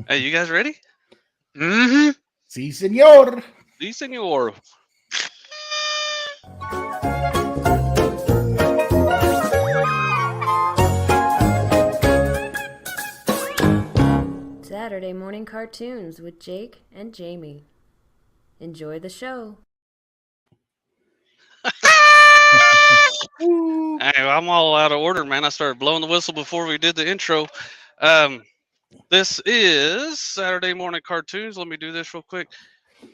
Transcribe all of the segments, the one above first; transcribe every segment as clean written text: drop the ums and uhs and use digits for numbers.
Hey, you guys ready? Mm-hmm. Si, senor. Sí, senor. Saturday morning cartoons with Jake and Jamie. Enjoy the show. Hey, I'm all out of order, man. I started blowing the whistle before we did the intro. Um, this is Saturday morning cartoons. Let me do this real quick.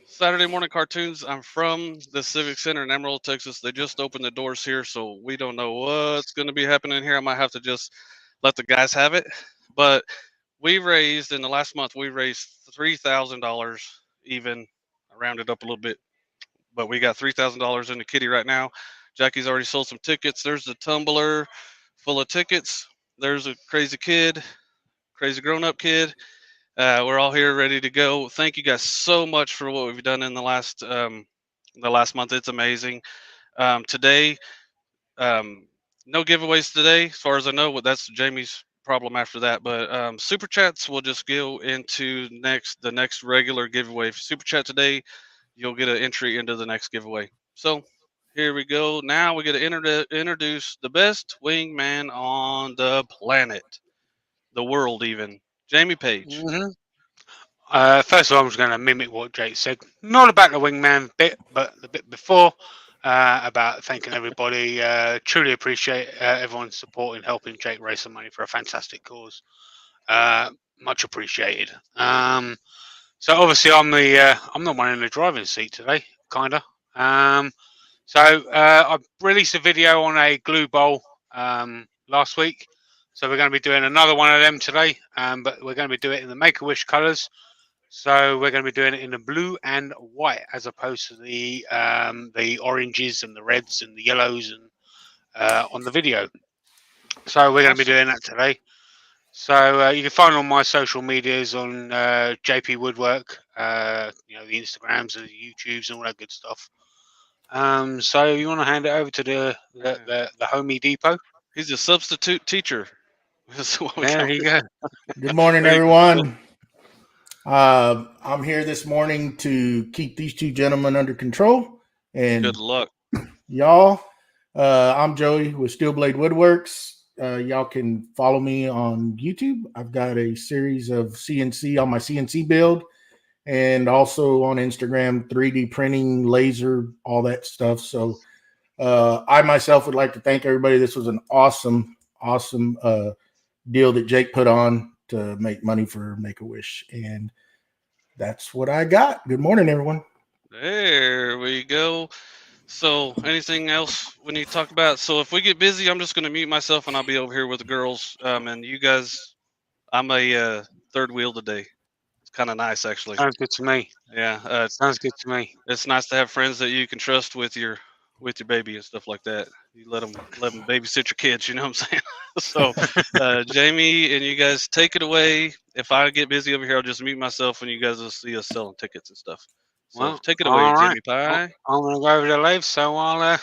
Saturday morning cartoons. I'm from the Civic Center in Emerald, Texas. They just opened the doors here, so we don't know what's going to be happening here. I might have to just let the guys have it. But we raised in the last month. We raised $3,000 even. I rounded up a little bit, but we got $3,000 in the kitty right now. Jackie's already sold some tickets. There's the tumbler full of tickets. There's a crazy kid, crazy grown up kid. We're all here ready to go. Thank you guys so much for what we've done in the last month. It's amazing. Today, um, no giveaways today, as far as I know. Well, that's Jamie's problem after that. But super chats will just go into the next regular giveaway. If you super chat today, you'll get an entry into the next giveaway. So here we go. Now we get to introduce the best wingman on the planet, the world, even Jamie Page. Mm-hmm. First of all, I'm just going to mimic what Jake said. Not about the wingman bit, but the bit before about thanking everybody. Truly appreciate everyone's support in helping Jake raise some money for a fantastic cause. Much appreciated. So obviously, I'm the one in the driving seat today, kinda. Um, I released a video on a glue bowl last week. So we're going to be doing another one of them today, but we're going to be doing it in the Make-A-Wish colours. So we're going to be doing it in the blue and white, as opposed to the oranges and the reds and the yellows and on the video. So we're going to be Awesome. doing that today. So you can find on my social medias on JP Woodwork, the Instagrams and the YouTubes and all that good stuff. So you want to hand it over to the Homie Depot? He's a substitute teacher. That's what we There call you it. go. Good morning, There you go. everyone. I'm here this morning to keep these two gentlemen under control. Good And luck. y'all, I'm Joey with Steel Blade Woodworks. Y'all can follow me on YouTube. I've got a series of CNC on my CNC build, and also on Instagram, 3D printing, laser, all that stuff. So I myself would like to thank everybody. This was an awesome deal that Jake put on to make money for Make-A-Wish. And that's what I got. Good morning, everyone. There we go. So, anything else we need to talk about? So, if we get busy, I'm just going to mute myself and I'll be over here with the girls. And you guys, I'm a third wheel today. It's kind of nice, actually. Sounds good to me. Yeah, Sounds good to me. it's nice to have friends that you can trust with your baby and stuff like that. You let them babysit your kids. You know what I'm saying? So, Jamie and you guys take it away. If I get busy over here, I'll just mute myself, and you guys will see us selling tickets and stuff. So, Well, take it away, all right. Jamie Pie. I'm going to go over to Leave, so I'll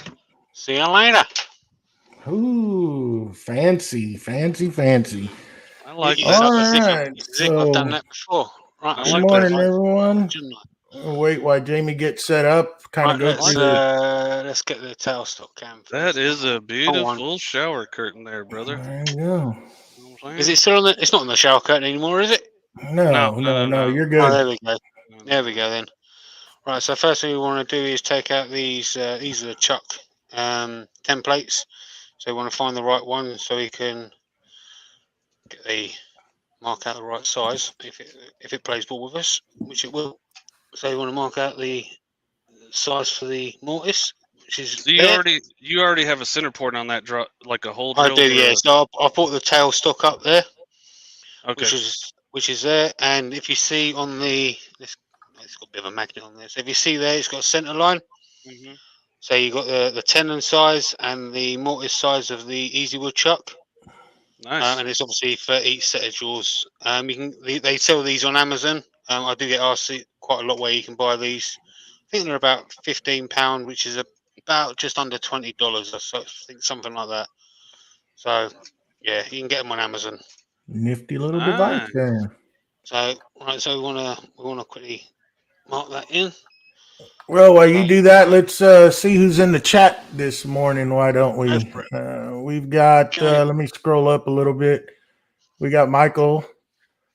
see you later. Ooh, fancy. I like You that. All think right. I've done So, that before? Right, I I good should like put it that. morning, on, everyone. shouldn't I? Wait while Jamie gets set up. Kind of Right, go I through like that. the. let's get the tailstock cam That first. is a Come on. beautiful shower curtain there, brother. There you go. You know what I'm Is saying? it still on the? It's not on the shower curtain anymore, is it? No, No, no, no, no, no. no, You're Oh, good. there we go. no, There no, we no. go then. Right. So first thing we want to do is take out these. These are the chuck templates. So we want to find the right one so we can get the mark out the right size if it plays ball with us, which it will. So you want to mark out the size for the mortise, which is So there. you already have a center port on that like a hole I do, drilled or yeah. a So I put the tail stock up there, okay. which is there. And if you see on the, it's got a bit of a magnet on there. So if you see there, it's got a center line. Hmm. So you got the tenon size and the mortise size of the Easywood chuck, Nice. and it's obviously for each set of jaws. You can they sell these on Amazon. I do get asked quite a lot where you can buy these. I think they're about £15, which is about just under $20. I think something like that. So yeah, you can get them on Amazon. Nifty little device Nice. there. So we wanna quickly mark that in. Well, while you do that, let's see who's in the chat this morning. Why don't we? We've got. Let me scroll up a little bit. We got Michael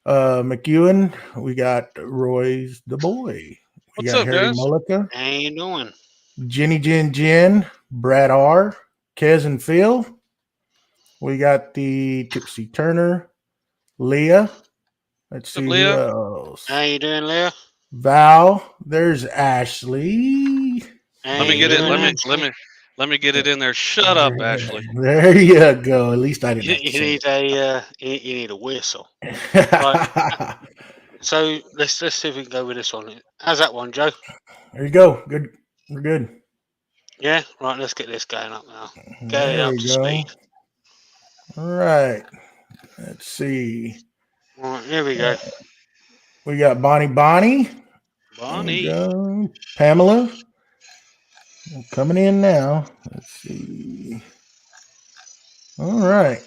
McEwen. We got Roy's the boy. We What's got up, Harry guys? Mullica, How you doing? Jenny Jen, Brad R, Kez and Phil. We got the Tipsy Turner, Leah. Let's see who Leah? else. How you doing, Leah? Val. There's Ashley. Let me get it. Let me get it in there. Shut up, Ashley. There you go. At least I didn't have to You say need a whistle. it. Right. So let's see if we can go with this one. How's that one, Joe? There you go. Good. We're good. Yeah. Right. Let's get this going up now. Get There it up we to go. speed. All right. Let's see. All right. Here we go. We got Bonnie. There we go. Pamela. Coming in now. Let's see. All right.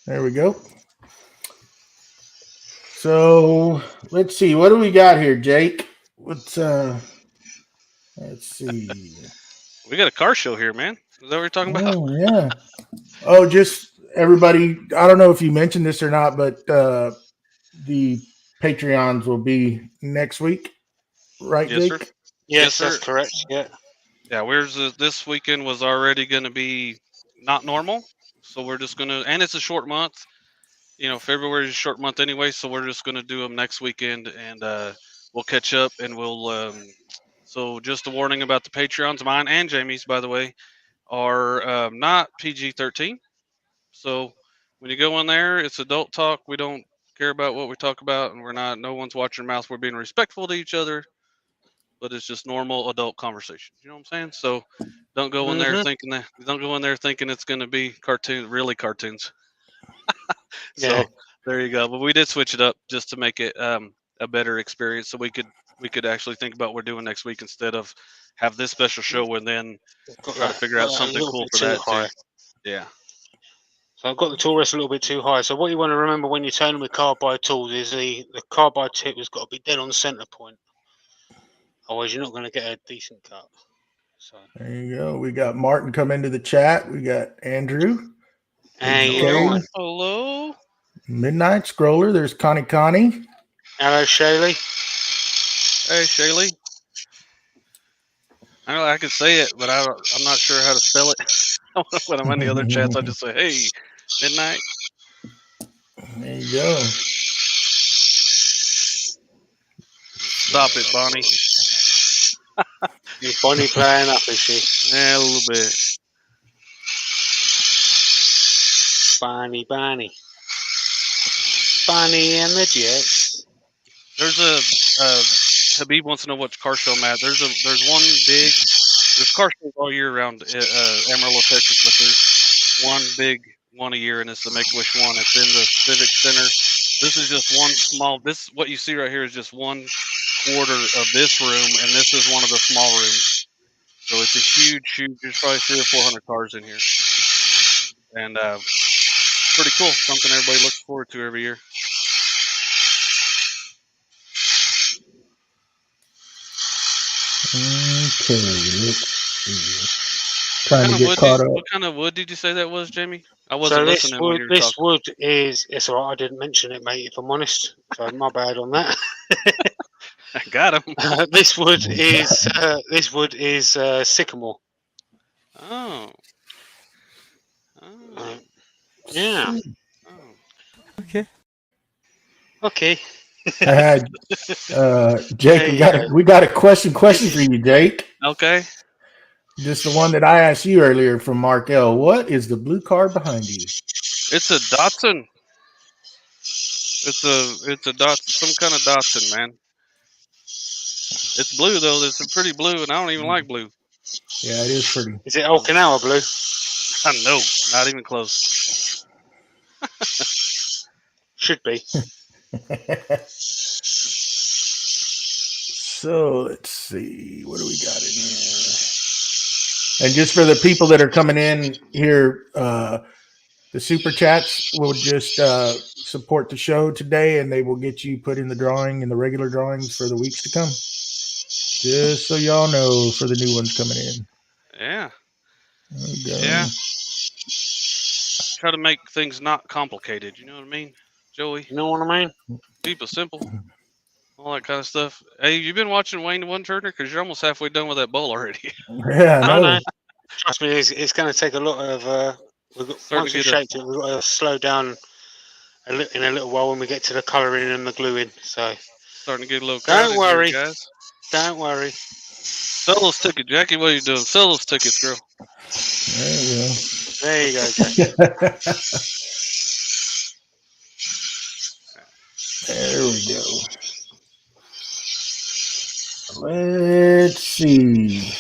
There we go. So let's see. What do we got here, Jake? Let's see. We got a car show here, man. Is that what you're talking about? Oh, yeah. Oh, just everybody. I don't know if you mentioned this or not, but the Patreons will be next week, right, Yes, Jake? sir. Yes, sir. that's correct. Yeah. Yeah, this weekend was already going to be not normal, so we're just going to, and it's a short month. You know, February is a short month anyway, so we're just going to do them next weekend, and we'll catch up, and we'll. So just a warning about the Patreons, mine and Jamie's, by the way, are not PG-13. So when you go in there, it's adult talk. We don't care about what we talk about, and we're not. No one's watching mouth. We're being respectful to each other, but it's just normal adult conversation. You know what I'm saying? So don't go in there thinking it's going to be really cartoons. So Yeah. there you go. But we did switch it up just to make it a better experience, so we could actually think about what we're doing next week instead of have this special show and then try to figure out something cool for that too. Yeah. So I've got the tool rest a little bit too high. So what you want to remember when you're turning with carbide tools is the carbide tip has got to be dead on center point. Otherwise, you're not going to get a decent cut. So there you go. We got Martin come into the chat. We got Andrew. Hey, hello. Midnight Scroller. There's Connie. Hello, Shaylee. Hey, Shaylee. I can say it, but I'm not sure how to spell it. When I'm on the other chats, I just say, "Hey, Midnight." There you go. Stop it, Bonnie. Is Bonnie playing up, is she? Yeah, a little bit. Bonnie and the Jets. There's Habib wants to know what car show I'm at. There's car shows all year around Amarillo, Texas, but there's one big one a year, and it's the Make-A-Wish one. It's in the Civic Center. This is just one small. What you see right here is just 1/4 of this room, and this is one of the small rooms. So it's a huge. There's probably 300 or 400 cars in here, and pretty cool. Something everybody looks forward to every year. Okay, let's see. Trying to get caught up. What kind of wood did you say that was, Jamie? I wasn't listening when you were this talking. wood is. It's all right. I didn't mention it, mate. If I'm honest, so my bad on that. I got him. This wood is sycamore. Oh. Yeah. Oh. Okay. Jake, we got a question for you, Jake. Okay. Just the one that I asked you earlier from Mark L. What is the blue car behind you? It's a Datsun. It's a Datsun, some kind of Datsun, man. It's blue though. It's a pretty blue, and I don't even like blue. Yeah, it is pretty. Is it Okinawa blue? No, not even close. Should be. So let's see. What do we got in here? And just for the people that are coming in here, the super chats will just support the show today, and they will get you put in the drawing in the regular drawings for the weeks to come. Just so y'all know for the new ones coming in. Yeah. There we go. Yeah. Try to make things not complicated. You know what I mean, Joey? You know what I mean? Keep it simple. All that kind of stuff. Hey, you been watching Wayne the Woodturner? Because you're almost halfway done with that bowl already. Yeah, I know. No. Trust me, it's going to take a lot of. Once we shaped it, we've got to slow down in a little while when we get to the colouring and the gluing. So Starting to get a little crowded. don't worry, here, guys. Don't worry. Sell those tickets, Jackie. What are you doing? Sell those tickets, girl. There you go. There you go, Jackie. There we go. Let's see.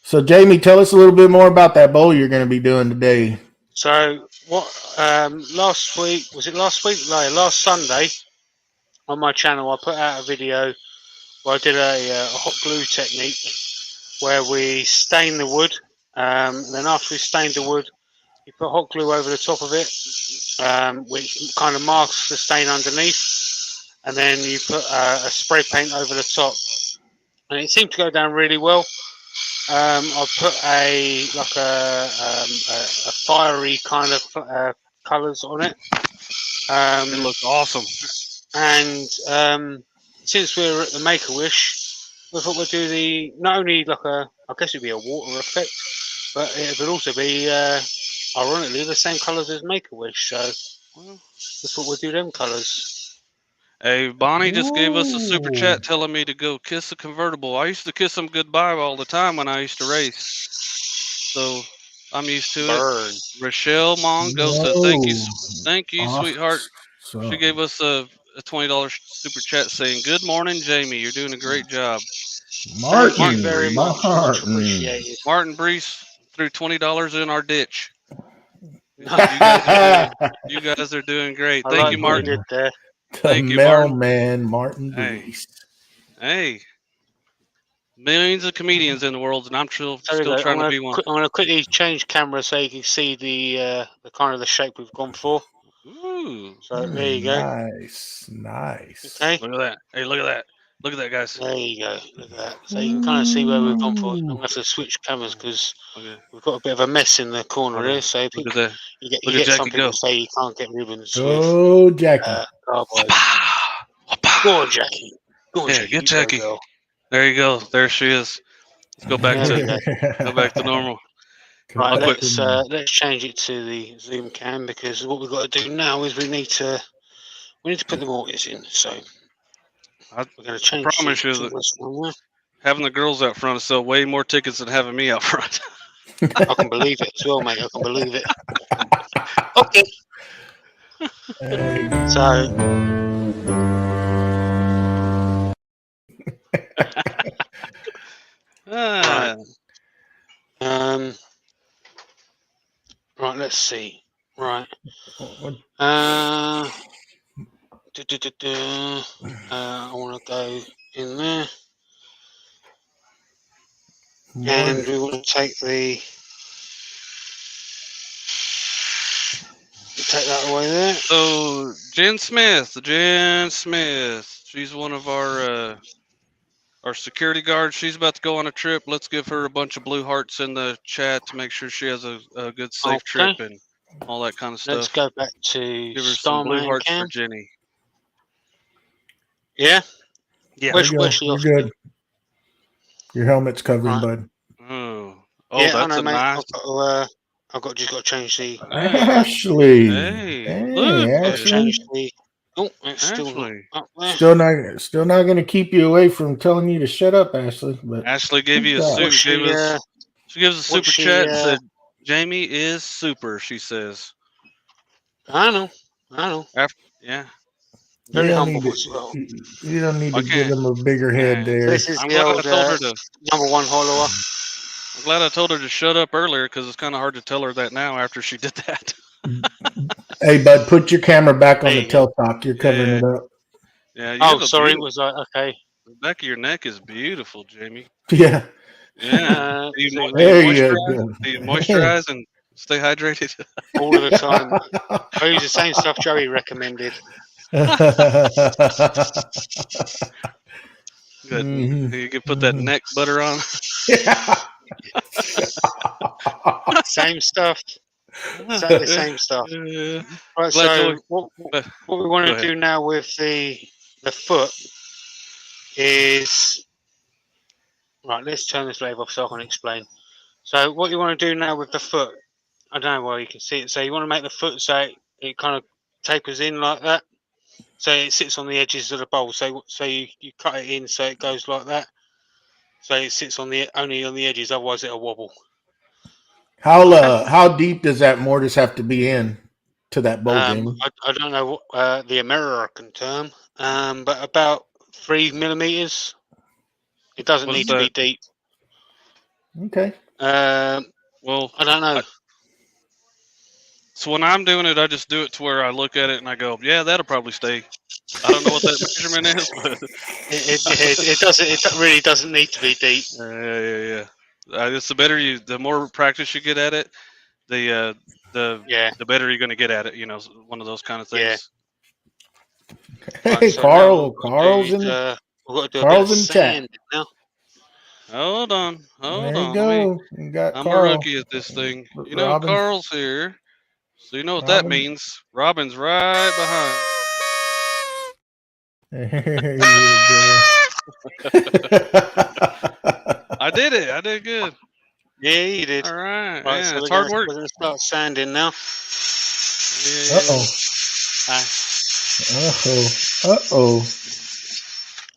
So, Jamie, tell us a little bit more about that bowl you're going to be doing today. So what? Last week was it? Last week? No, last Sunday on my channel, I put out a video where I did a hot glue technique where we stain the wood. Then after we stained the wood, you put hot glue over the top of it, which kind of masks the stain underneath. And then you put a spray paint over the top, and it seemed to go down really well. I put a fiery kind of colours on it. It looks awesome. And since we're at the Make-A-Wish, we thought we'd do not only I guess it'd be a water effect, but it would also be ironically the same colours as Make-A-Wish. So that's what we'll do, them colours. Hey, Bonnie just gave us a super chat telling me to go kiss a convertible. I used to kiss them goodbye all the time when I used to race. So I'm used to it. Rochelle Mongo said, thank you, awesome. Sweetheart. She gave us a $20 super chat saying, good morning, Jamie. You're doing a great job. Martin, very much appreciated. Martin Brees threw $20 in our ditch. You guys are doing great. Thank you, Martin. Thank you, mailman, Martin Brees. Hey, millions of comedians in the world, and I'm still trying to be one. I'm going to quickly change camera so you can see the kind of the shape we've gone for. Ooh. So there you go. Nice. Okay. Look at that. Hey, look at that. Look at that, guys. There you go. Look at that. So you can kind of see where we've gone for. I'm going to have to switch cameras because we've got a bit of a mess in the corner here. So look at that. You get some people say you can't get ribbons. Go, Jackie. Go on, Jackie. Go on, Jackie. Get Jackie. There you go. There she is. Let's go back to normal. Right, let's change it to the zoom cam because what we've got to do now is we need to put the mortise in. So we're going to change. I promise you that having the girls out front sell way more tickets than having me out front. I can believe it as well, mate. I can believe it. Okay. So. Right, let's see. Right. I want to go in there. And we want to take that away there. So Jen Smith, she's one of our security guards. She's about to go on a trip. Let's give her a bunch of blue hearts in the chat to make sure she has a good, safe trip and all that kind of stuff. Let's go back to give her some blue hearts for Jenny. Yeah? Yeah. Where's she off? You're good. Your helmet's covering, bud. Oh, yeah, that's a nice. I've just got to change the. Ashley. Hey, look. Ashley. Oh, it's still not up there. Still not going to keep you away from telling you to shut up, Ashley. But Ashley gave you a suit. She gives a super chat and said, "Jamie is super." She says. I know. Yeah. Very humble. You don't need to give him a bigger head there. This is the old number one follower. I'm glad I told her to shut up earlier because it's kind of hard to tell her that now after she did that. Hey, bud, put your camera back on the teletalk. You're covering it up. Yeah. Sorry. Was I okay? The back of your neck is beautiful, Jamie. Yeah. Yeah. There you go. Do you moisturize and Stay hydrated. all of the time. I use the same stuff Joey recommended. Good. Mhm. You can put that neck butter on. Same stuff. Exactly the same stuff. Yeah. Right, Glad so Joey- what uh, we want go to ahead. do now with the foot is right. Let's turn this lathe off so I can explain. So what you want to do now with the foot, I don't know where you can see it. So you want to make the foot so it kind of tapers in like that. So it sits on the edges of the bowl. So you cut it in so it goes like that. So it sits on the only on the edges. Otherwise it'll wobble. How deep does that mortise have to be in to that bowl, Jamie? I don't know what the American term, but about 3 millimeters. It doesn't What's need to be deep. Okay. Well, I don't know. so when I'm doing it, I just do it to where I look at it and I go, yeah, that'll probably stay. I don't know what that measurement is, but It doesn't. It really doesn't need to be deep. yeah. It's the more practice you get at it, the better you're going to get at it. You know, one of those kind of Yeah. things. Hey, Right, so Carl. now Carl's in the we've got to do a Carl's bit in of the chat. sand now. Hold on. There you go. You got I'm Carl. a rookie at this thing. You know, Robin. Carl's here, so you know what that Robin. means. Robin's right behind. There you I did it. I did good. Yeah, you did. All right. Right, Yeah, so it's we're hard work. going to start sanding now.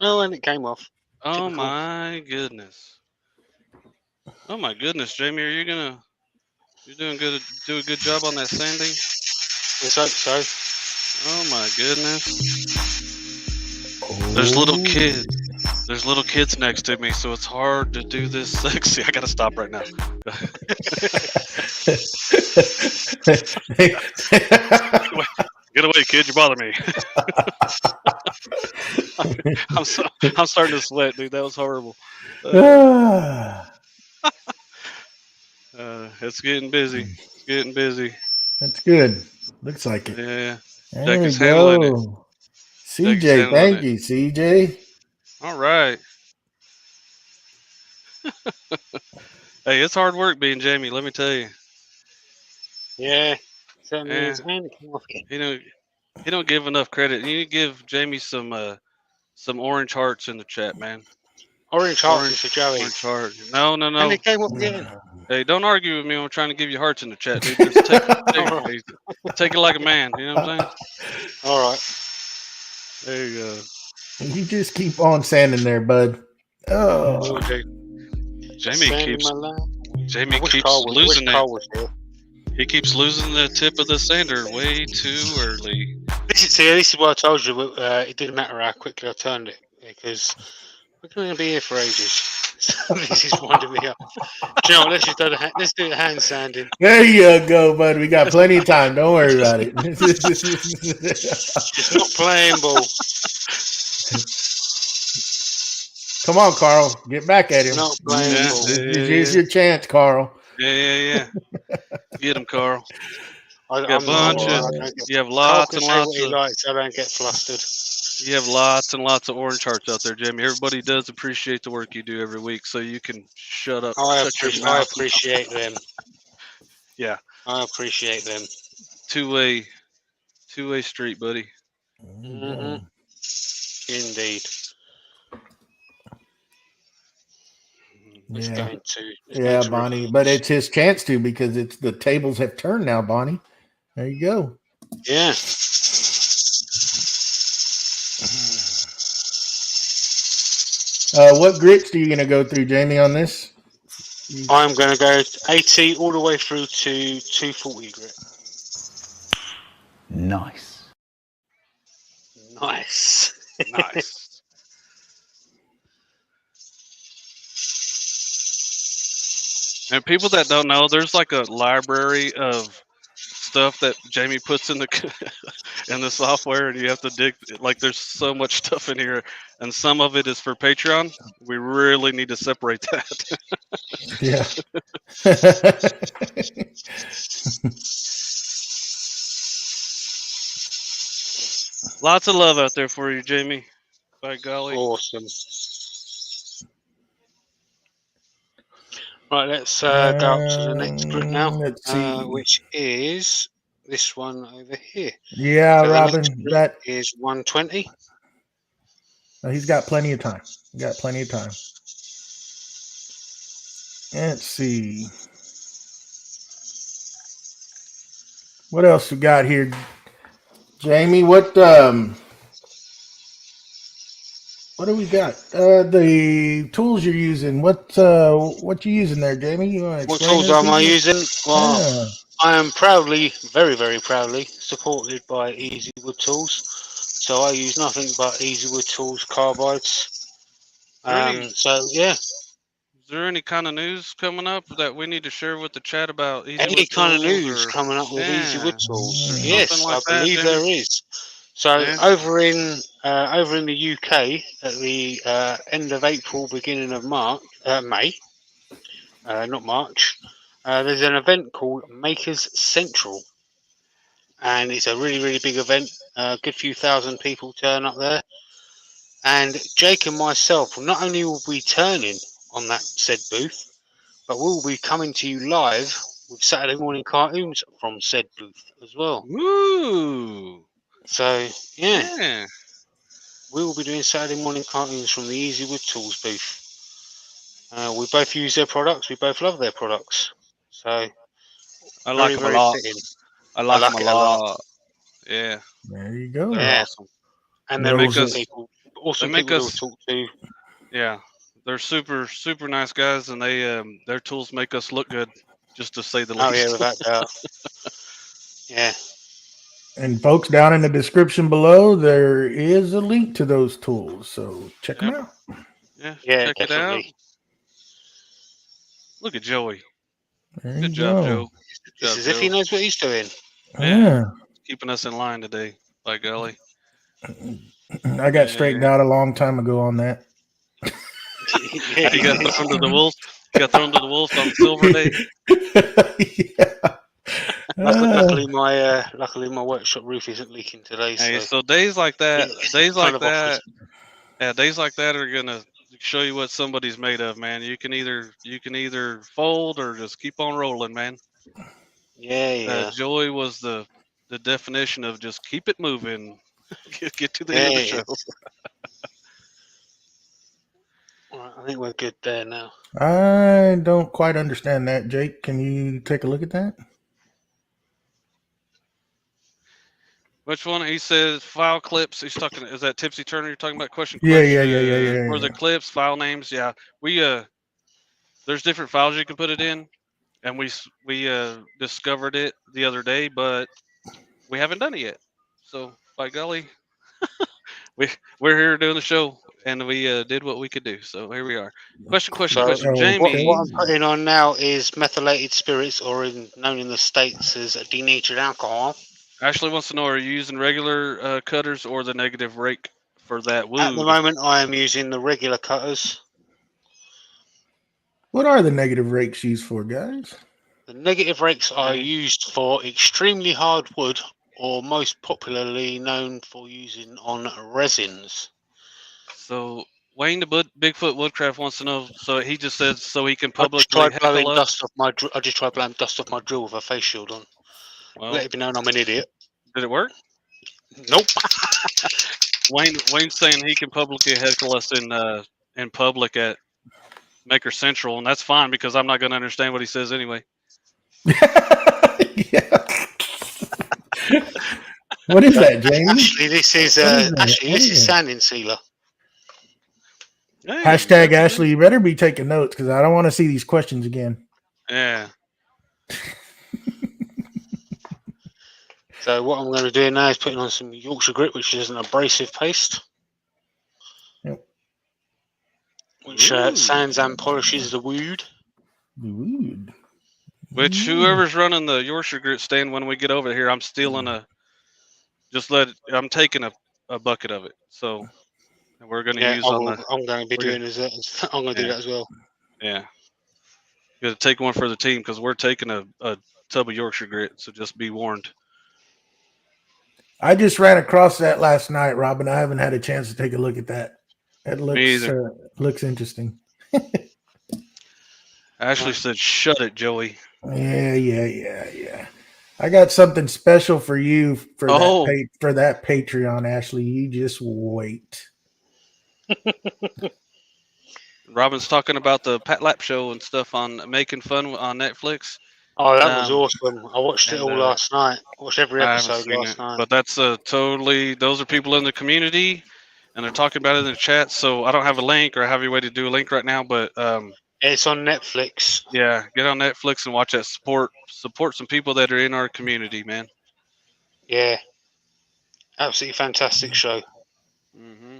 Oh, and it came off. Oh Typical. my goodness. Oh my goodness, Jamie, you're doing good. Do a good job on that sanding. Let's hope so. Oh my goodness. There's little kids. There's little kids next to me, so it's hard to do this sexy. I gotta stop right now. Get away, kid! You're bothering me. I'm starting to sweat, dude. That was horrible. It's getting busy. It's getting busy. That's good. Looks like it. Yeah. There Jack we is handling it. go. Jack is CJ, handling thank it. you, CJ. All right. Hey, it's hard work being Jamie. Let me tell you. Yeah, certainly Yeah. is. And it came off again. He don't give enough credit. You need to give Jamie some orange hearts in the chat, man. Orange hearts for Joey. Orange heart. No. And it came off again. Hey, don't argue with me. I'm trying to give you hearts in the chat, dude. Just take it like a man. You know what I'm saying? All right. There you go. You just keep on sanding there, bud. Oh, Will do. Jamie Sand in keeps my lap. Jamie I wish keeps Carl was- I wish losing Carl it. was here. He keeps losing the tip of the sander way too early. This is what I told you. It didn't matter how quickly I turned it because we're going to be here for ages. So this is winding me up. Do you know what? Let's do the hand sanding. there you go, bud. We got plenty of time. Don't worry about it. It's not playing ball. Come on, Carl. Get back at him. Not playing Yeah. ball. Here's your chance, Carl. Yeah. Get him, Carl. I'm got not bunches. all right. I don't get- You have Carl lots can and say what lots he of likes. I don't get flustered. you have lots and lots of orange hearts out there, Jamie. Everybody does appreciate the work you do every week, so you can shut up. I Shut your mouth. appreciate them. Yeah. I appreciate them. Two-way street, buddy. Mm-hmm. Indeed. It's Yeah. going to. Yeah, Bonnie. But it's his chance to because it's the tables have turned now, Bonnie. There you go. Yeah. What grits are you going to go through, Jamie, on this? I'm going to go 80 all the way through to 240 grit. Nice. Nice. Nice. And people that don't know, there's like a library of stuff that Jamie puts in the in the software, and you have to dig. Like, there's so much stuff in here, and some of it is for Patreon. We really need to separate that. Yeah. Lots of love out there for you, Jamie. By golly. Awesome. Right, let's go up to the next group now, Let's see. which is this one over here. Yeah, So the Robin, next group that is 120. he's got plenty of time. Let's see. What else we got here? Jamie, what do we got? The tools you're using. What you using there, Jamie? You want to What explain tools those am I people? using? Well, Yeah. I am proudly, very, very proudly, supported by Easywood Tools. So I use nothing but Easywood Tools carbides. So yeah, Is there any kind of news coming up that we need to share with the chat about any Easywood kind of Tools, news or coming up with Yeah. Easywood Tools? Yeah. Yes, Something like I that, believe Jamie? there is. So Yeah. over in the UK at the end of April, beginning of May, not March, there's an event called Makers Central, and it's a really, really big event. A good few thousand people turn up there, and Jake and myself not only will be turning on that said booth, but we'll be coming to you live with Saturday morning cartoons from said booth as well. Woo! So yeah, Yeah. we will be doing Saturday morning cartoons from the Easywood Tools booth. We both use their products. We both love their products. So I very, like them a very lot. fitting. I like them like a it a lot. lot. Yeah. There you go. They're Yeah. awesome. And They they're make awesome us- people. They Awesome make people us. to talk to. Yeah. They're super, super nice guys, and they their tools make us look good, just to say the Oh least. yeah, without doubt. Yeah. And folks, down in the description below, there is a link to those tools. So check them Yep. out. Yeah. Yeah, Check it out. definitely. Look at Joey. There you Good job, go. Joe. Good It's job, as if he Joe. knows what he's doing. Yeah. Keeping us in line today. By golly. I got straightened out a long time ago on that. Yeah, You got thrown to the wolves. You got thrown to the wolves on Silver Day. Yeah. luckily, my workshop roof isn't leaking today. Hey, So so days like that, yeah, kind of off days like that are gonna show you what somebody's made of, man. You can either fold or just keep on rolling, man. Yeah. Joey was the definition of just keep it moving. Get to the end of the show. Right, I think we're good there now. I don't quite understand that, Jake. Can you take a look at that? Which one? He says file clips. He's talking. Is that Tipsy Turner? You're talking about question? Yeah. Or the clips, file names. Yeah, we there's different files you can put it in, and we discovered it the other day, but we haven't done it yet. So by golly, we're here doing the show, and we did what we could do. So here we are. Question. Oh, Jamie. What I'm putting on now is methylated spirits, or known in the States as denatured alcohol. Ashley wants to know: are you using regular cutters or the negative rake for that wood? At the moment, I am using the regular cutters. What are the negative rakes used for, guys? The negative rakes are used for extremely hard wood, or most popularly known for using on resins. So Wayne the Bigfoot Woodcraft wants to know. So he just says so he can I just publicly tried blowing heckle us. dust off my. I just tried blowing dust off my drill with a face shield on. Well, Let it be known I'm an idiot. did it work? Nope. Wayne's saying he can publicly heckle us in public at Maker Central, and that's fine because I'm not going to understand what he says anyway. Yeah. What is that, Jamie? Actually, this is What is that? sanding sealer. Hey, Hashtag Ashley, you better be taking notes because I don't want to see these questions again. Yeah. So what I'm going to do now is putting on some Yorkshire grit, which is an abrasive paste, Yep. which sands and polishes the wood. Wood. Which whoever's running the Yorkshire grit stand when we get over here, I'm stealing I'm taking a bucket of it. So we're going to use on the. I'm going to be doing I'm going to do that as well. Yeah. Got to take one for the team because we're taking a tub of Yorkshire grit. So just be warned. I just ran across that last night, Robin. I haven't had a chance to take a look at that. It looks interesting. Ashley said, "Shut it, Joey." Yeah. I got something special for you for that Patreon, Ashley. You just wait. Robin's talking about the Pat Lap show and stuff on Making Fun on Netflix. Oh, that was awesome. I watched it all last night. I watched every episode last night. But that's those are people in the community, and they're talking about it in the chat. So I don't have a link or have a way to do a link right now, but it's on Netflix. Yeah, get on Netflix and watch that. Support some people that are in our community, man. Yeah, absolutely fantastic show. Mm-hmm.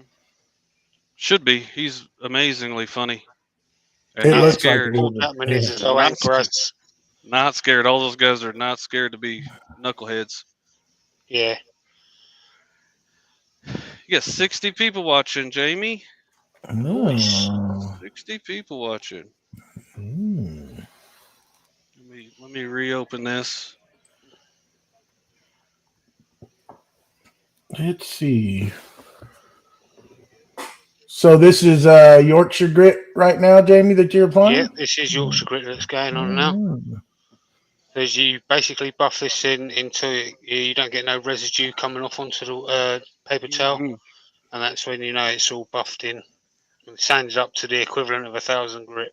Should be. He's amazingly funny. And not scared. Not scared. All those guys are not scared to be knuckleheads. Yeah. You got 60 people watching, Jamie. Nice. 60 people watching. Mm. Let me reopen this. Let's see. So this is Yorkshire grit right now, Jamie, that you're applying? Yeah, this is Yorkshire grit that's going on now. As you basically buff this into you don't get no residue coming off onto the paper towel, and that's when you know it's all buffed in. It sounds up to the equivalent of 1,000 grit.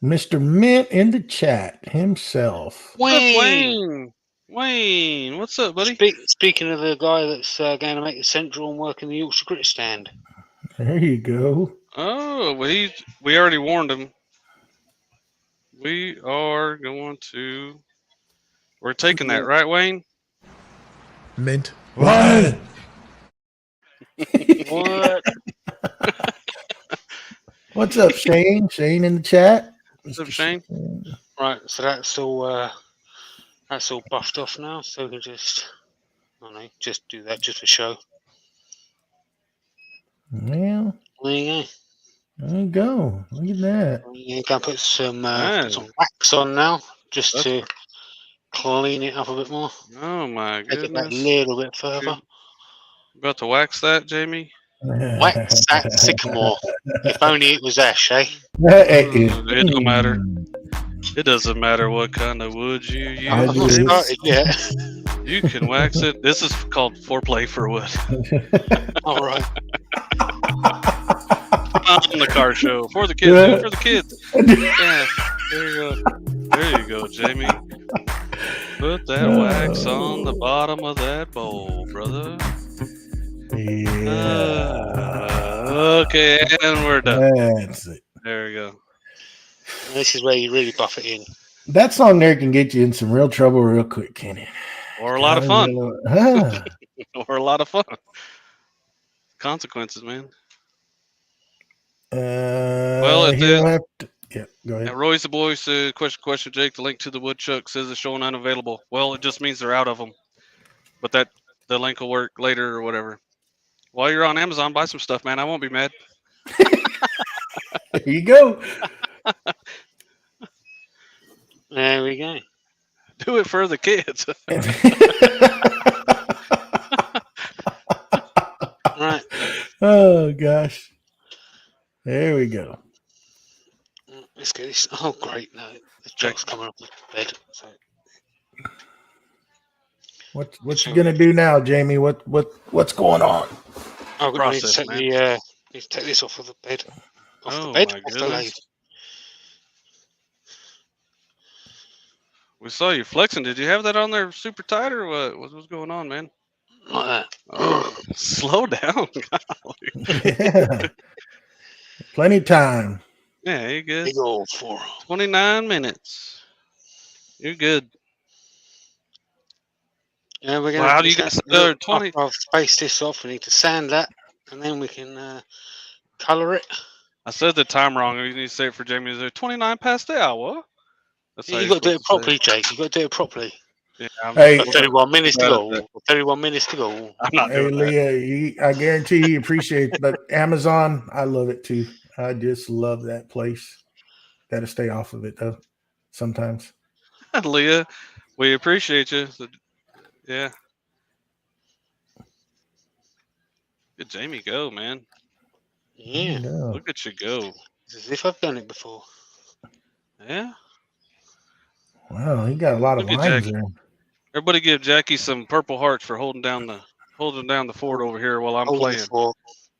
Mr. Mint in the chat himself. Wayne, what's up, buddy? Speaking of the guy that's going to make the central and work in the Yorkshire grit stand. There you go. Oh, well, we already warned him. We are going to. We're taking that, right, Wayne? Mint. What? What? What's up, Shane? Shane in the chat. What's up, Shane? Right, so that's all buffed off now. So we can just do that just for show. Yeah. There you go. Look at that. You can put some wax on now, just to clean it up a bit more. Oh my goodness! Take it back a little bit further. About to wax that, Jamie? Wax that Sycamore. If only it was ash, eh? It don't matter. It doesn't matter what kind of wood you use. I've not started yet. You can wax it. This is called foreplay for wood. All right. On the car show for the kids. Do it for the kids. Yeah. There you go. There you go, Jamie. Put that wax on the bottom of that bowl, brother. Yeah. Okay, and we're done. That's it. There we go. This is where you really buff it in. That song there can get you in some real trouble real quick, can it? Or a lot of fun. Or a lot of fun. Consequences, man. Well, it did. Yeah, go ahead. Roy's the boy said, question, Jake. The link to the woodchuck says it's showing unavailable. Well, it just means they're out of them. But the link will work later or whatever. While you're on Amazon, buy some stuff, man. I won't be mad. There you go. There we go. Do it for the kids. Right. Oh gosh. There we go. Let's get this. Oh great! No, the Jack's coming up the bed. So. What you gonna do now, Jamie? What's going on? I'm gonna need to take this off of the bed. Off the lathe. We saw you flexing. Did you have that on there super tight or what? What's going on, man? Like that. Oh, slow down. Yeah. Plenty of time. Yeah, you're good. Big old 4. 29 minutes. You're good. Yeah, we're gonna. How do you guys? 20. I've spaced this off. We need to sand that, and then we can color it. I said the time wrong. You need to say it for Jamie. Is there 29 past the hour? That's how You you're got to do it supposed to say properly, Jake. You got to do it properly. Yeah, I'm Hey, Got 31 minutes to bad at go. that. 31 minutes to go. I'm not hey, doing that. Leah, I guarantee you appreciate that. Amazon, I love it too. I just love that place. Got to stay off of it though. Sometimes. Leah, we appreciate you. So, yeah. Good Jamie go, man. Yeah. No. Look at you go. It's as if I've done it before. Yeah. Wow, he got a lot of Look at lines Jackie. there. Everybody give Jackie some purple hearts for holding down the fort over here while I'm Holding the playing. fort.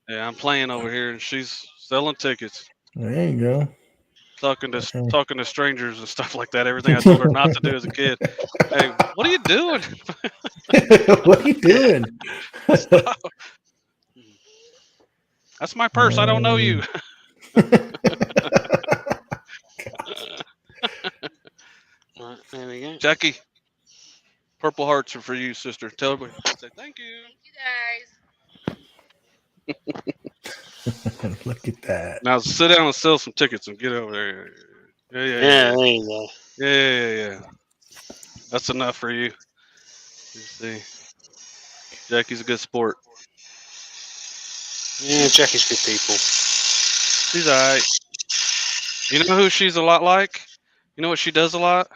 Yeah, I'm playing over here and she's selling tickets, There you go. talking to Okay. talking to strangers and stuff like that. Everything I told her not to do as a kid. Hey, what are you doing? What are you doing? Stop. That's my purse. I don't know you. Right, there we go. Jackie, purple hearts are for you, sister. Tell everybody. Say thank you. Look at that. Now sit down and sell some tickets and get over there. Yeah. Yeah, there you go. Yeah. That's enough for you. You see, Jackie's a good sport. Yeah, Jackie's good people. She's alright. You know who she's a lot like? You know what she does a lot?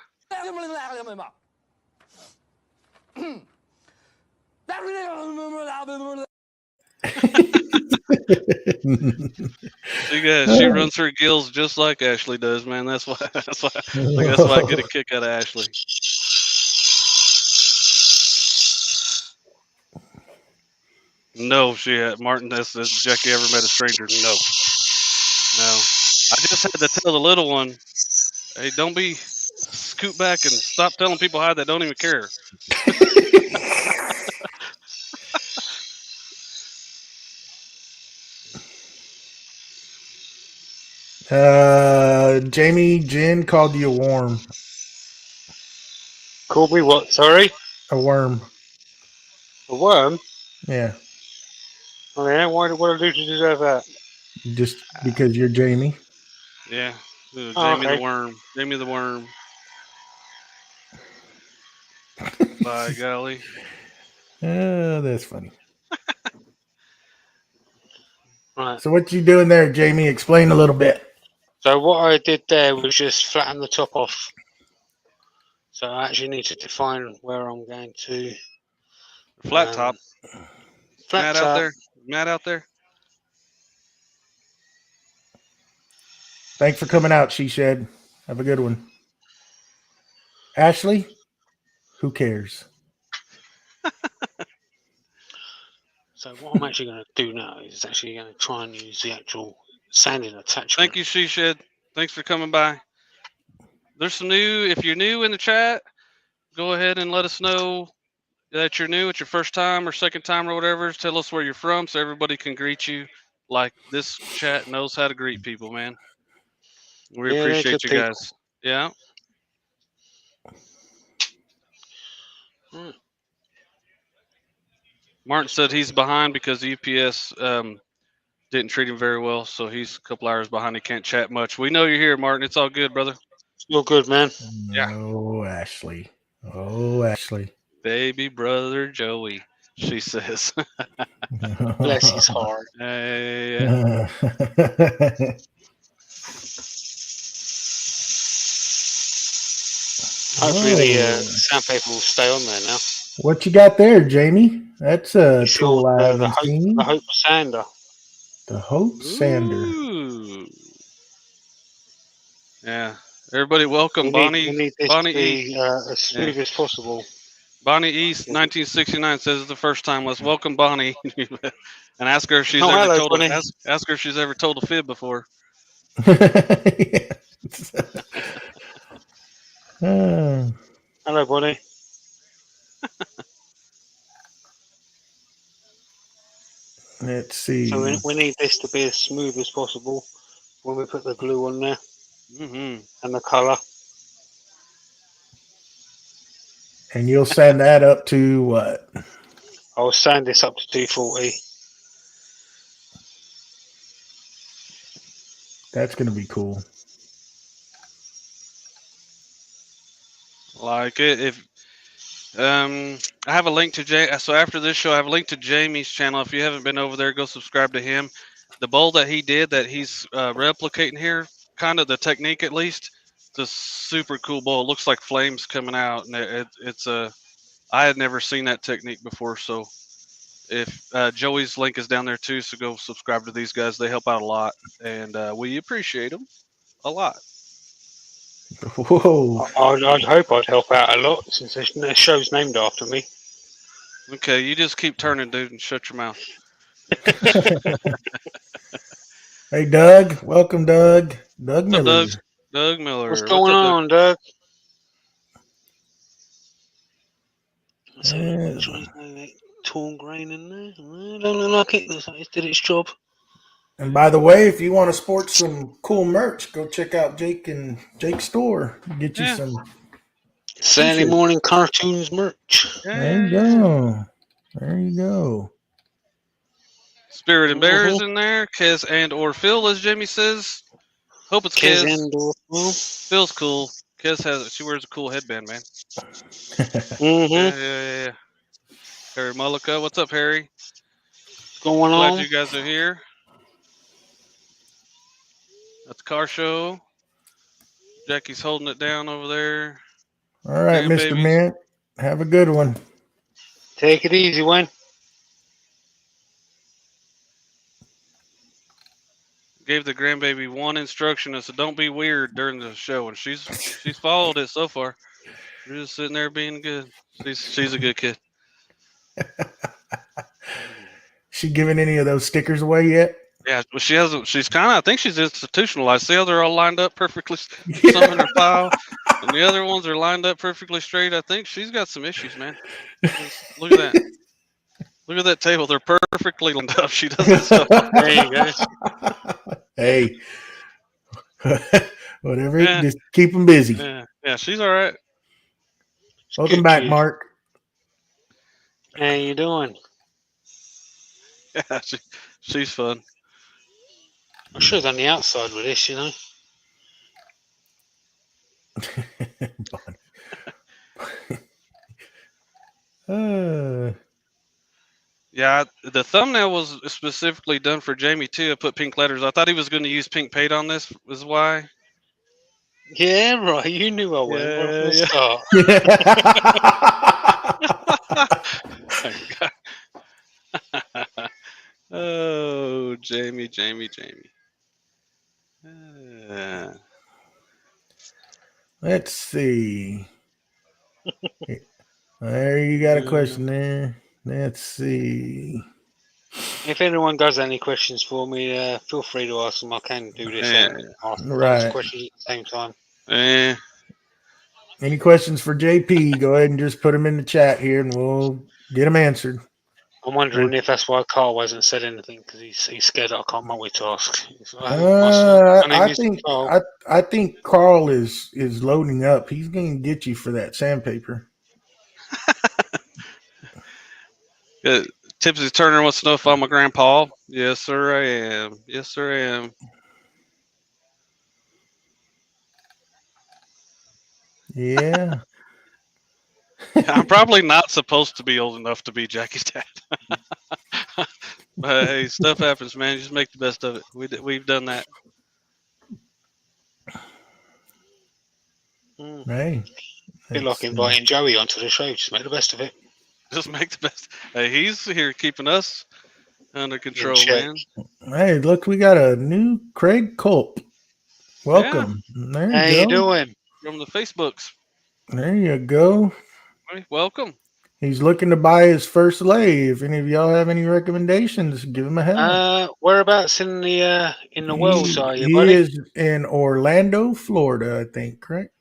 She runs her gills just like Ashley does, man. That's why I get a kick out of Ashley. No, Martin. Has Jackie ever met a stranger? No. I just had to tell the little one, hey, don't be scoot back and stop telling people hi that don't even care. Jamie, Jen called you a worm. Called me what? Sorry? A worm. A worm? Yeah. Oh, yeah? What did I do to deserve that? Just because you're Jamie. Yeah. Jamie okay. the worm. Jamie the worm. By golly. That's funny. Right. So what you doing there, Jamie? Explain a little bit. So what I did there was just flatten the top off. So I actually need to define where I'm going to. Flat top. Flat Matt top. out there. Matt out there. Thanks for coming out, she said. Have a good one. Ashley, who cares? So what I'm actually going to do now is actually going to try and use the actual sanding attachment. Thank you, She Shed. Thanks for coming by. There's some new. If you're new in the chat, go ahead and let us know that you're new. It's your first time or second time or whatever. Tell us where you're from so everybody can greet you like this chat knows how to greet people, man. We appreciate you guys. Yeah. Martin said he's behind because UPS didn't treat him very well, so he's a couple hours behind. He can't chat much. We know you're here, Martin. It's all good, brother. You're good, man. Oh, Ashley. Oh, Ashley. Baby brother Joey, she says. Bless his heart. Yeah. Hopefully the sandpaper will stay on there now. What you got there, Jamie? That's a tool I the haven't seen. The Hope Sander. The Hope Sander. Ooh. Yeah. Everybody welcome We need this Bonnie to be E. as smooth as possible. Bonnie East 1969 says it's the first time. Let's welcome Bonnie and ask her if she's ask her if she's ever told a fib before. Hello, Bonnie. Let's see. So we need this to be as smooth as possible when we put the glue on there and the colour. And you'll sand that up to what? I'll sand this up to 240. That's going to be cool. Like it. If I have a link to So after this show, I have a link to Jamie's channel. If you haven't been over there, go subscribe to him. The bowl that he did, that he's replicating here, kind of the technique at least. It's a super cool bowl. It looks like flames coming out, and it's a. I had never seen that technique before, so if Joey's link is down there too, so go subscribe to these guys. They help out a lot, and we appreciate them a lot. Whoa. I'd hope I'd help out a lot since the show's named after me. Okay, you just keep turning, dude, and shut your mouth. Hey, Doug. Welcome, Doug. Doug What's up, Miller. Doug? Doug Miller. What's going up, Doug? on, Doug? Torn grain in there. I don't look like it. Looks like it did its job. And by the way, if you want to sport some cool merch, go check out Jake's store. Get you Yeah. some. Saturday T-shirt. morning cartoons merch. There you go. There you go. Spirit and Bear is in there. Kez and or Phil, as Jamie says. Hope it's Kez. Phil's cool. Kez she wears a cool headband, man. Yeah. Harry Mullica. What's up, Harry? Going Glad on? you guys are here. That's Car Show. Jackie's holding it down over there. All right, Damn, Mr. babies. Mint. Have a good one. Take it easy, Wayne. Gave the grandbaby one instruction. I said, "Don't be weird during the show," and she's followed it so far. She's just sitting there being good. She's a good kid. She giving any of those stickers away yet? Yeah, well, she hasn't. She's kind of. I think she's institutionalized. See how they're all lined up perfectly. Some in her file, and the other ones are lined up perfectly straight. I think she's got some issues, man. Look at that. Look at that table. They're perfectly lined up. She doesn't. So, there you go. Hey, whatever. Yeah. Just keep them busy. Yeah, she's all right. Welcome Good back, kid. Mark. How you doing? Yeah, she's fun. I should have done the outside with this, you know. Yeah, the thumbnail was specifically done for Jamie too. I put pink letters. I thought he was going to use pink paint on this. Is why. Yeah, right. You knew I went right from the start. Oh, Jamie. Let's see. There you got a question there. Let's see. If anyone does any questions for me, feel free to ask them. I can do this and ask Right. questions at the same time. Any questions for JP? Go ahead and just put them in the chat here, and we'll get them answered. I'm wondering if that's why Carl hasn't said anything because he's scared that I can't multitask. I think Carl is loading up. He's going to get you for that sandpaper. Tipsy Turner wants to know if I'm a grandpa. Yes, sir, I am. Yes, sir, I am. Yeah. I'm probably not supposed to be old enough to be Jackie's dad. But hey, stuff happens, man. Just make the best of it. We've done that. Hey. I feel like inviting Joey onto the show. Just make the best of it. Just make the best. Hey, he's here keeping us under control, man. Hey, look, we got a new Craig Culp. Welcome. Yeah. There How you doing? From the Facebooks. There you go. Hey, welcome. He's looking to buy his first lathe. If any of y'all have any recommendations, give him a hand. Whereabouts in the world are you, buddy? He is in Orlando, Florida, I think, correct?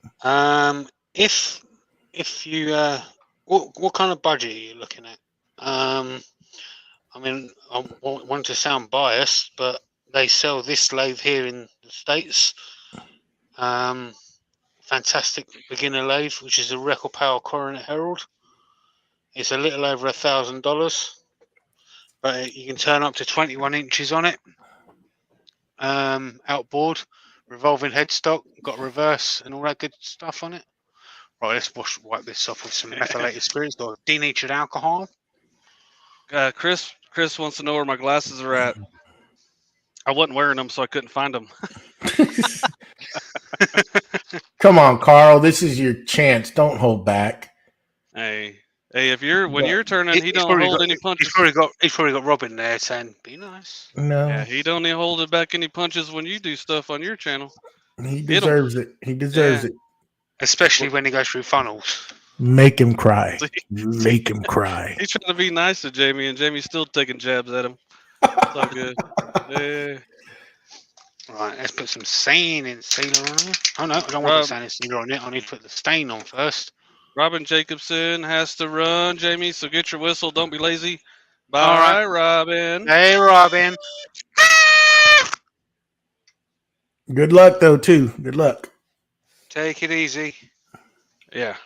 If you what kind of budget are you looking at? I mean, I want to sound biased, but they sell this lathe here in the States. Fantastic beginner lathe, which is a Record Power Coronet Herald. It's a little over $1,000, but you can turn up to 21 inches on it. Outboard, revolving headstock, got reverse and all that good stuff on it. Right, let's wipe this off with some methylated spirits or denatured alcohol. Chris wants to know where my glasses are at. I wasn't wearing them, so I couldn't find them. Come on, Carl. This is your chance. Don't hold back. Hey, if you're when Yeah. you're turning, he He's don't probably hold got- any punches. He's probably got Robin there saying, "Be nice." No, Yeah, he don't even hold it back any punches when you do stuff on your channel. he Hit 'em. deserves it. He deserves Yeah. it. Especially when he goes through funnels. Make him cry. See? Make him cry. He's trying to be nice to Jamie, and Jamie's still taking jabs at him. It's all good. Yeah. Right, let's put some stain in sealer on it. Oh no, I don't want Rob- the stain in sealer on it. I need to put the stain on first. Robin Jacobson has to run, Jamie, so get your whistle. Don't be lazy. Bye, All right. Robin. Hey, Robin. Good luck, though, too. Good luck. Take it easy. Yeah.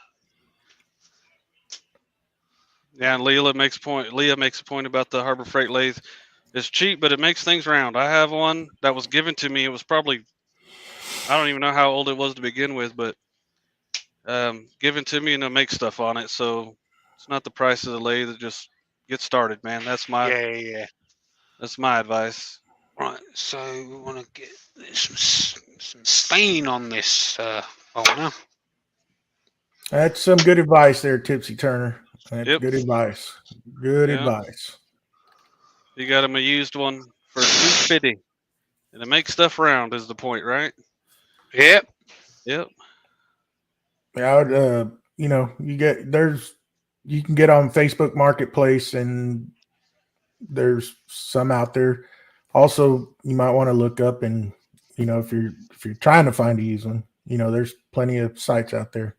Yeah, and Leah makes a point about the Harbor Freight lathe. It's cheap, but it makes things round. I have one that was given to me. It was probably, I don't even know how old it was to begin with, but given to me, and it makes stuff on it. So it's not the price of the lathe. It just get started, man. That's my advice. Right, so we want to get some stain on this now. That's some good advice there, Tipsy Turner. That's Yep. good advice. Good Yeah. advice. You got him a used one for $250, and it makes stuff round. Is the point, right? Yep. Yep. I would, you can get on Facebook Marketplace, and there's some out there. Also, you might want to look up, and if you're trying to find a used one, there's plenty of sites out there.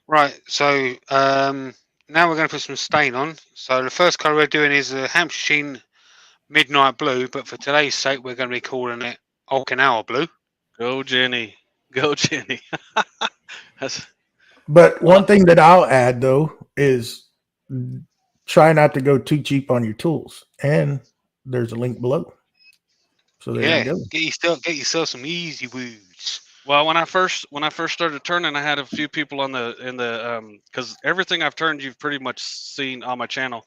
Right, so now we're going to put some stain on. So the first colour we're doing is a Hampshire Sheen Midnight Blue, but for today's sake, we're going to be calling it Okinawa Blue. Go Jenny. Go Jenny. But one thing that I'll add, though, is try not to go too cheap on your tools. And there's a link below. So there you go. Get yourself some Easywoods. Well, when I first started turning, I had a few people in the because everything I've turned, you've pretty much seen on my channel,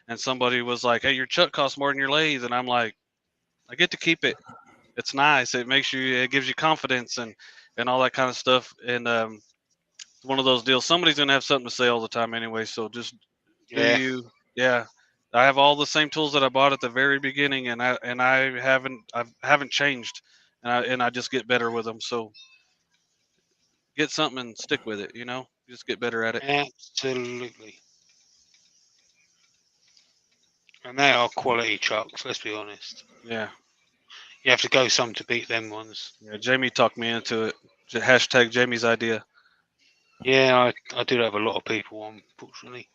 and somebody was like, "Hey, your chuck costs more than your lathe," and I'm like, "I get to keep it. It's nice. It gives you confidence and all that kind of stuff." And one of those deals. Somebody's gonna have something to say all the time anyway, so just do you. Yeah. I have all the same tools that I bought at the very beginning, and I haven't changed, and I just get better with them. So get something and stick with it. Just get better at it. Absolutely. And they are quality chucks, let's be honest. Yeah. You have to go some to beat them ones. Yeah. Jamie talked me into it. Hashtag Jamie's idea. Yeah, I do have a lot of people, unfortunately.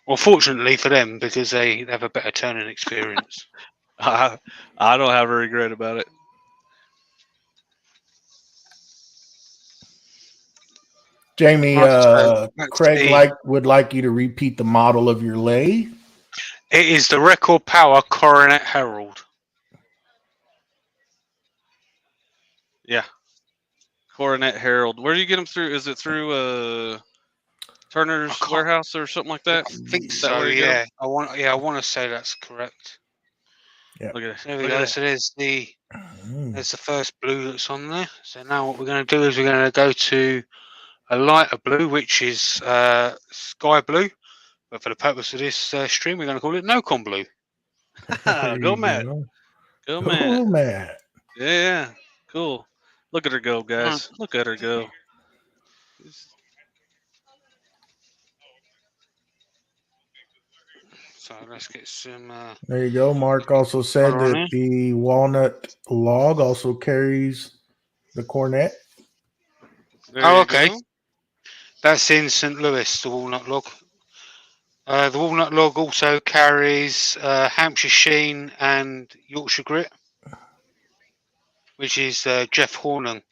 Well, fortunately for them, because they have a better turning experience. I don't have a regret about it. Jamie, Craig would like you to repeat the model of your lathe. It is the Record Power Coronet Herald. Yeah. Coronet Herald. Where do you get them through? Is it through Turner's warehouse or something like that? I think so. Yeah, I want to say that's correct. Yeah. Look at it. There we go. So there's the first blue that's on there. So now what we're going to do is we're going to go to a lighter blue, which is sky blue. But for the purpose of this stream, we're going to call it No-Con Blue. Go Matt. Go Matt. Yeah. Cool. Look at her go, guys. Look at her go. So let's get some. There you go. Mark also said that the walnut log also carries the cornet. Okay. That's in St. Louis, the walnut log. The walnut log also carries Hampshire Sheen and Yorkshire Grit, which is Jeff Hornan.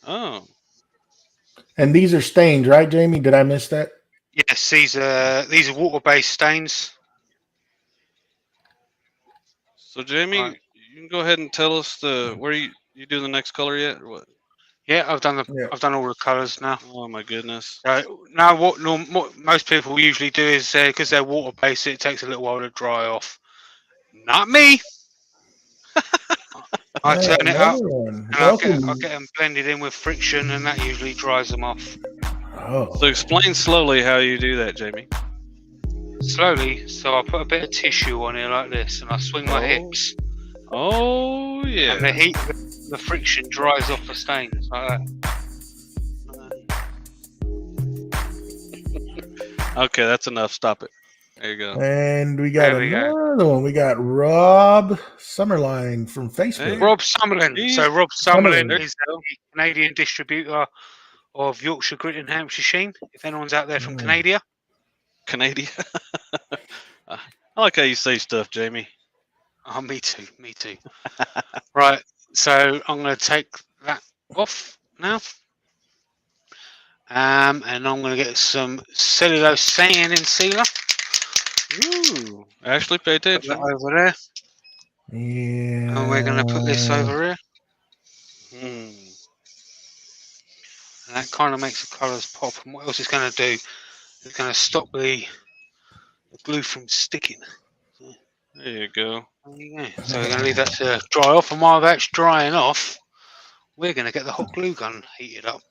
Oh. And these are stains, right, Jamie? Did I miss that? Yes, these are water-based stains. So Jamie, you can go ahead and tell us where you do the next color yet, or what? Yeah, I've done Yeah. I've done all the colours now. Oh my goodness. Now, what most people usually do is because they're water based, it takes a little while to dry off. Not me. I turn it up Another one. and Welcome. I'll get them blended in with friction, and that usually dries them off Oh. So explain slowly how you do that, Jamie. slowly. So I put a bit of tissue on here like this, and I swing my hips, Oh and yeah. the heat, the friction dries off the stains like that. Okay, that's enough. Stop it. There you go. And we got There we go. another one. We got Rob Summerline from Facebook. Hey. Rob Summerlin. So Rob Summerlin. Summerlin is the Canadian distributor of Yorkshire Grit and Hampshire Sheen. If anyone's out there from Canada. Canadian. I like how you say stuff, Jamie. Oh, me too. Me too. Right. So I'm going to take that off now. And I'm going to get some cellulose sanding sealer. Ooh. Ashley, pay Put attention. that over there. Yeah. And we're going to put this over here. Hmm. And that kind of makes the colours pop. And what else it's going to do, it's going to stop the glue from sticking. There you go. There you go. So we're going to leave that to dry off. And while that's drying off, we're going to get the hot glue gun heated up.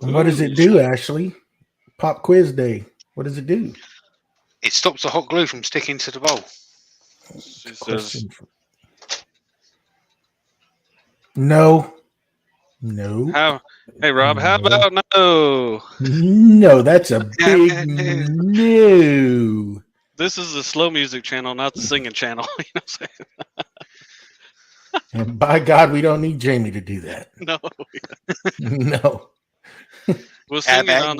And what does it do, Ashley? Pop quiz day. What does it do? It stops the hot glue from sticking to the bowl. She says, Question. No. No. "How? Hey, Rob. How about no? No, that's a big no. This is the slow music channel, not the singing channel." You know what I'm saying? And by God, we don't need Jamie to do that. No. No. We'll sing it on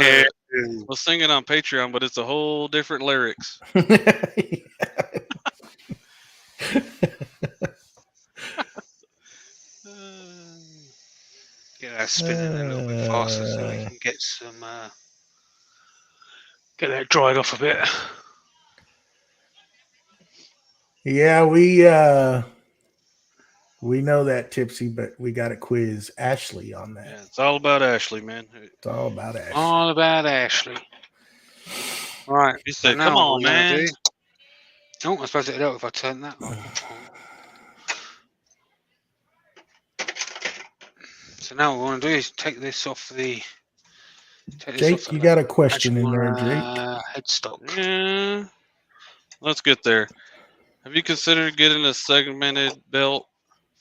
we'll sing it on Patreon, but it's a whole different lyrics. Get that spinning a little bit faster so we can get some get that dried off a bit. Yeah, we know that, Tipsy, but we got to quiz Ashley on that. Yeah, it's all about Ashley, man. It's all about Ashley. All about Ashley. All right. He said, now "Come what on, we're gonna man." do- Oh, I suppose it'd help if I turn that on. So now what we want to do is take this off the. Jake, you got a question in there, Jake. Headstock. Yeah. Let's get there. Have you considered getting a segmented belt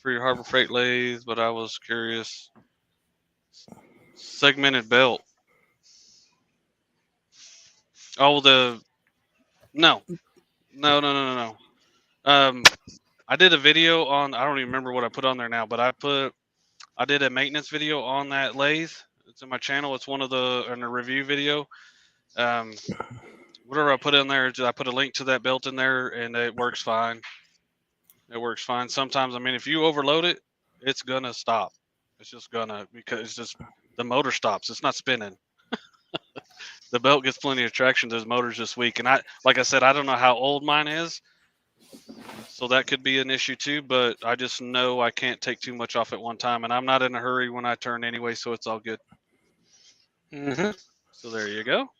for your Harbor Freight lathe? But I was curious. Segmented belt. Oh, no. I did a video on. I don't even remember what I put on there now, but I did a maintenance video on that lathe. It's in my channel. It's one of in a review video. Whatever I put in there, I put a link to that belt in there, and it works fine. It works fine. Sometimes, I mean, if you overload it, it's gonna stop. It's just gonna, because it's just the motor stops. It's not spinning. The belt gets plenty of traction. The motor's just weak. And like I said, I don't know how old mine is, so that could be an issue too. But I just know I can't take too much off at one time, and I'm not in a hurry when I turn anyway, so it's all good. Mm-hmm. So there you go.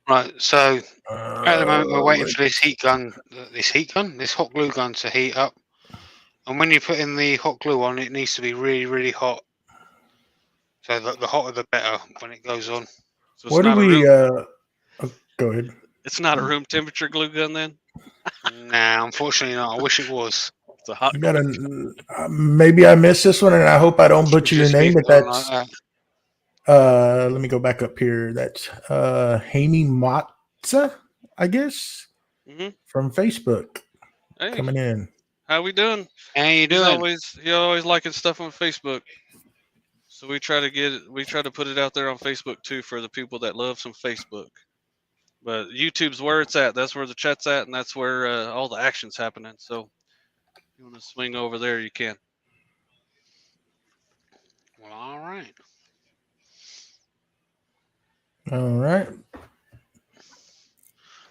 Right. So at the moment we're waiting for this hot glue gun to heat up. And when you put in the hot glue on, it needs to be really, really hot. So the hotter the better when it goes on. So it's What do not a we? room- Go ahead. It's not a room temperature glue gun then. Nah, unfortunately not. I wish it was. It's a hot. You gotta, maybe I missed this one, and I hope I don't butcher your Just name. be But done that's like that. let me go back up here. That's Haney Matza, I guess, Mhm. from Facebook Hey, coming in. how we doing? How you doing? He's always liking stuff on Facebook. So we try to put it out there on Facebook too for the people that love some Facebook. But YouTube's where it's at. That's where the chat's at, and that's where all the action's happening. So if you want to swing over there, you can. Well, all right. All right.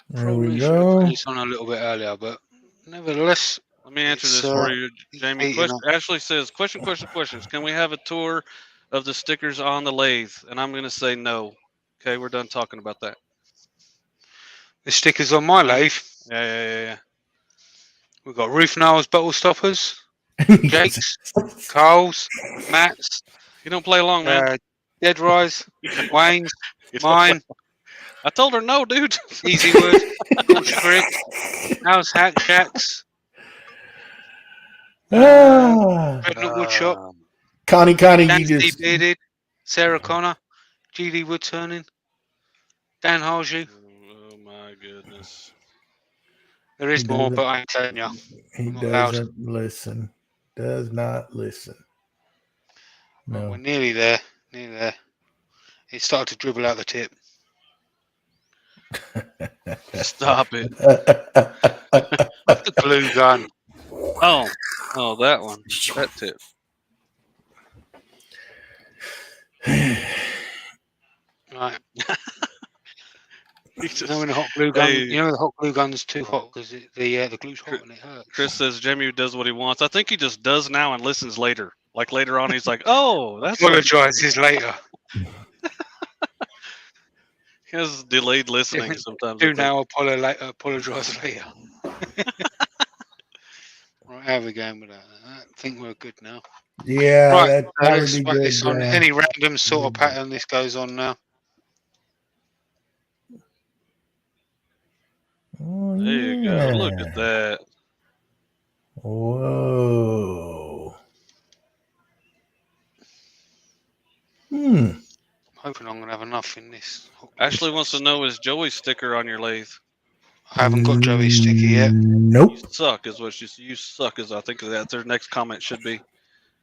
There Probably we should have put go. this on a little bit earlier, but nevertheless, Let me answer It's, this for you, Jamie. heating up. Ashley says, questions. Can we have a tour of the stickers on the lathe? And I'm going to say no. Okay, we're done talking about that. The stickers on my lathe. Yeah. We've got roof nails, bottle stoppers, Jake's, Carl's, Matt's, You don't play along, man. Dead Rise, Wayne's, You don't play- mine, I told her no, dude. Easywood, Culture Creek, House Hack Shacks, Pregnant Wood Shop, Connie, you Nancy just Bearded, Sarah Connor, GD Woodturning, Dan Halsey. Oh my goodness. There is more, but I ain't telling you. he not allowed. doesn't listen. Does not listen. Well, No. we're nearly there. It started to dribble out the tip. Stop it. The glue gun. Oh, that one. That tip. Right. He just- When the hot glue gun, Hey. you know the hot glue gun's too hot because the glue's hot and it hurts. Chris says Jamie does what he wants. I think he just does now and listens later. Like later on, he's like, "Oh, that's what Apologizes later. he has delayed listening sometimes." Do now, apologize later. Right, how are we going with that? I think we're good now. Yeah, Right, that let's would be whack good. this on any random sort of pattern this goes on now. Oh, There you go. Look at that. Whoa. Hoping I'm going to have enough in this. Ashley wants to know, is Joey's sticker on your lathe? I haven't got Joey's sticker yet. Nope. You suck is what you suck is I think that's their next comment should be.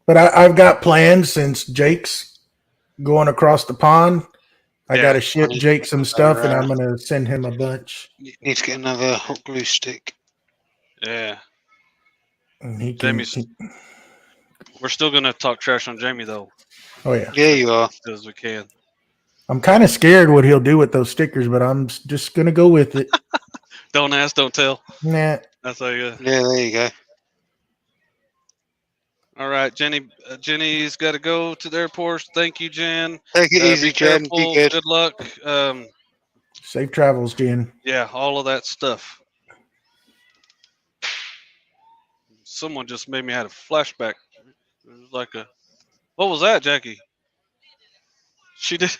But I've got plans since Jake's going across the pond. I Yeah. got to ship Jake some stuff, and I'm going to send him a bunch. Need to get another hot glue stick. Yeah. And he can. Jamie's we're still gonna talk trash on Jamie though, Oh yeah. Yeah, you are. as we can. I'm kind of scared what he'll do with those stickers, but I'm just going to go with it. Don't ask, don't tell. Nah. That's how you. Yeah, there you go. All right, Jenny's got to go to the airport. Thank you, Jen. Take it easy, Be Jen. careful. Be good. Good luck. Safe travels, Jen. Yeah, all of that stuff. Someone just made me have a flashback. It was like a. What was that, Jackie? She did.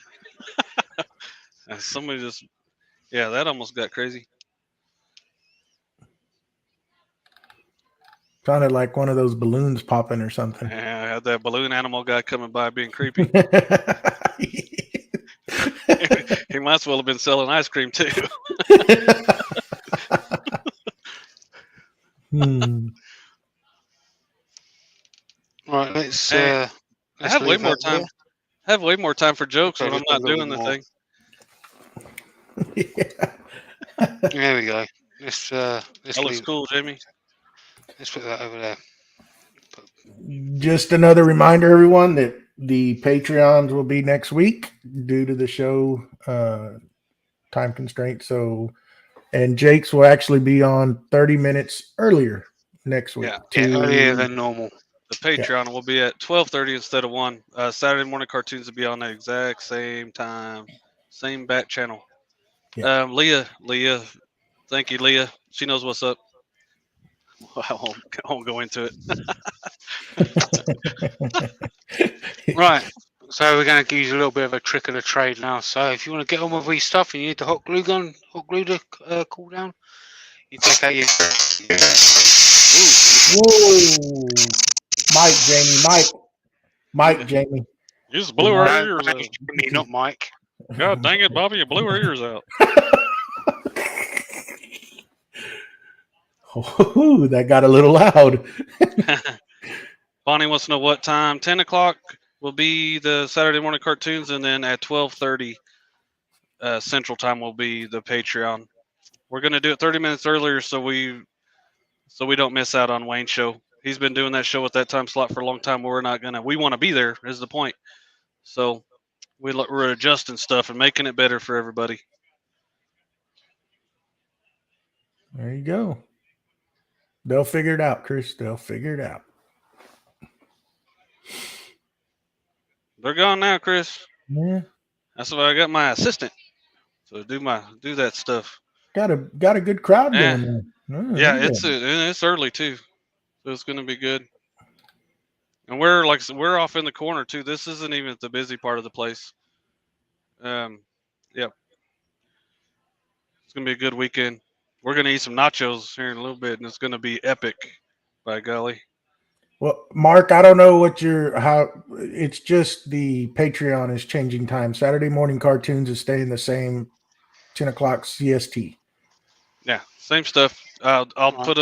Somebody just. Yeah, that almost got crazy. Sounded like one of those balloons popping or something. Yeah, I had that balloon animal guy coming by being creepy. He might as well have been selling ice cream too. Right, let's. Hey, I have way leave more that time. there. I have way more time for jokes when Okay, I'm just not a doing the little thing. There we go. Let's That looks leave. cool, Jamie. Let's put that over there. Just another reminder, everyone, that the Patreons will be next week due to the show time constraints. So, and Jake's will actually be on 30 minutes earlier next week. Yeah. Earlier than normal. The Patreon will be at 12:30 instead of 1. Saturday morning cartoons will be on the exact same time, same bat channel. Yeah. Leah, thank you, Leah. She knows what's up. I won't go into it. Right. So we're going to use a little bit of a trick of the trade now. So if you want to get on with your stuff and you need the hot glue to cool down, you take out your. Whoa. Mike, Jamie. You just blew her No, ears out. me, not Mike. God dang it, Bobby, you blew her ears out. Oh, that got a little loud. Bonnie wants to know what time. 10 o'clock will be the Saturday morning cartoons, and then at 12:30 Central Time will be the Patreon. We're going to do it 30 minutes earlier so we don't miss out on Wayne's show. He's been doing that show at that time slot for a long time. We want to be there is the point. So we're adjusting stuff and making it better for everybody. There you go. They'll figure it out, Chris. They'll figure it out. They're gone now, Chris. Yeah. That's why I got my assistant to do that stuff. Got a good crowd Yeah. going there. Oh, Yeah, yeah. it's early too, so it's gonna be good. And we're off in the corner too. This isn't even the busy part of the place. Yeah, it's gonna be a good weekend. We're gonna eat some nachos here in a little bit, and it's gonna be epic. By golly. Well, Mark, I don't know how it's just the Patreon is changing time. Saturday morning cartoons is staying the same, 10 o'clock CST. Yeah, same stuff. I'll Right. put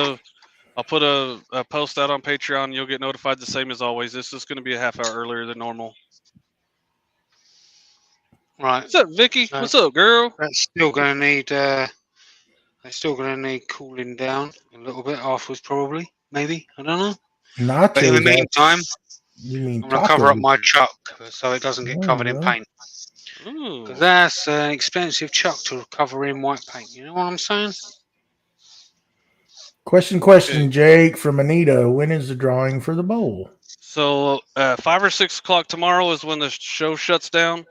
a post out on Patreon. You'll get notified the same as always. This is going to be a half hour earlier than normal. Right. What's up, Vicky? So What's up, girl? that's still going to need. They're still going to need cooling down a little bit afterwards, probably. Maybe, I don't know. Nachos. But in the meantime, you mean I'm going to cover up tacos? my chuck so it doesn't get covered in paint. Ooh. Because that's an expensive chuck to cover in white paint. You know what I'm saying? Question, Jake from Anita. When is the drawing for the bowl? So 5 or 6 o'clock tomorrow is when the show shuts down.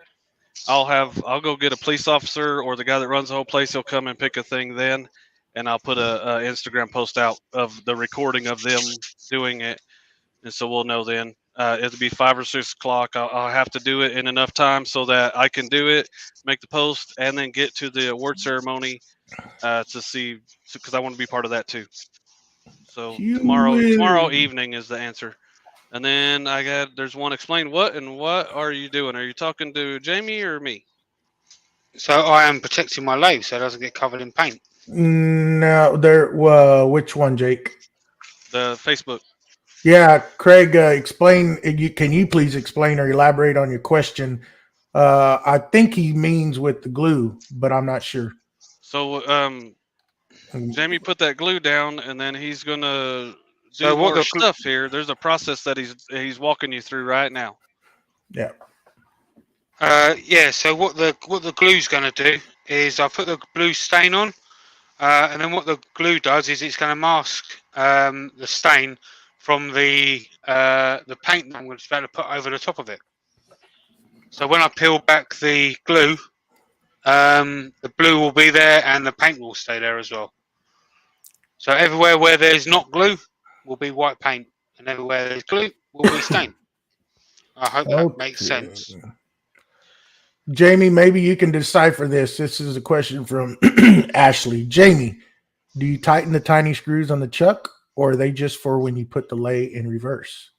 I'll go get a police officer or the guy that runs the whole place. He'll come and pick a thing then, and I'll put a Instagram post out of the recording of them doing it, and so we'll know then. It'll be 5 or 6 o'clock. I'll have to do it in enough time so that I can do it, make the post, and then get to the award ceremony to see, because I want to be part of that too. So tomorrow evening is the answer. And then there's one, explain what and what are you doing? Are you talking to Jamie or me? So I am protecting my lathe so it doesn't get covered in paint. No, which one, Jake? The Facebook. Yeah, Craig, explain. Can you please explain or elaborate on your question? I think he means with the glue, but I'm not sure. So Jamie put that glue down, and then he's gonna do So what more the stuff here. There's a process that he's walking you through right now. Yeah. Yeah. So what the glue's going to do is I put the blue stain on, and then what the glue does is it's going to mask the stain from the paint that I'm going to put over the top of it. So when I peel back the glue, the blue will be there and the paint will stay there as well. So everywhere where there's not glue will be white paint, and everywhere there's glue will be stain. I hope that makes sense. Jamie, maybe you can decipher this. This is a question from Ashley. Jamie, do you tighten the tiny screws on the chuck, or are they just for when you put the lay in reverse?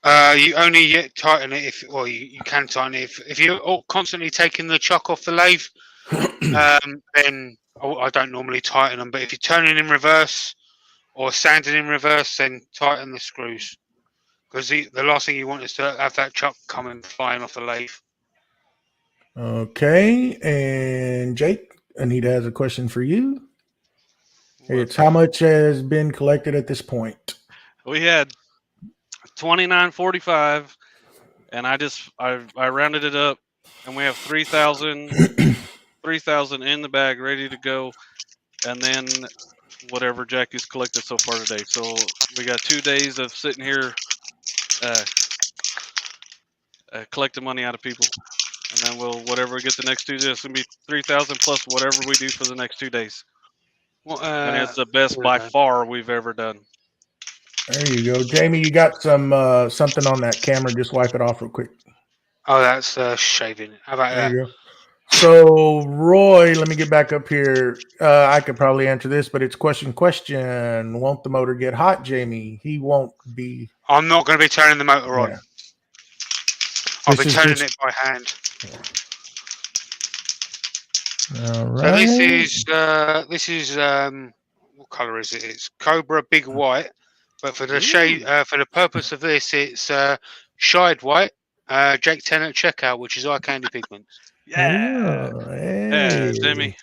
You only tighten it if, well, you can tighten it if you're constantly taking the chuck off the lathe. Then I don't normally tighten them. But if you're turning in reverse or sanding in reverse, then tighten the screws. Because the last thing you want is to have that chuck coming flying off the lathe. Okay, and Jake, Anita has a question for you. It's how much has been collected at this point? We had $29.45, and I rounded it up, and we have 3,000 in the bag ready to go, and then whatever Jackie's collected so far today. So we got 2 days of sitting here collecting money out of people, and then whatever we get the next 2 days, it's gonna be 3,000 plus whatever we do for the next 2 days. And it's the best by far we've ever done. There you go, Jamie. You got some something on that camera. Just wipe it off real quick. Oh, that's shaving. How about There that? you go. So, Roy, let me get back up here. I could probably answer this, but it's question. Won't the motor get hot, Jamie? He won't be. I'm not going to be turning the motor on. Yeah. I'll be turning it by hand. All right. So this is what color is it? It's Cobra Big White, but for the shade, for the purpose of this, it's Shied White, Jake 10 at checkout, which is eye candy pigments. Yeah. Hey. Yeah, Jamie.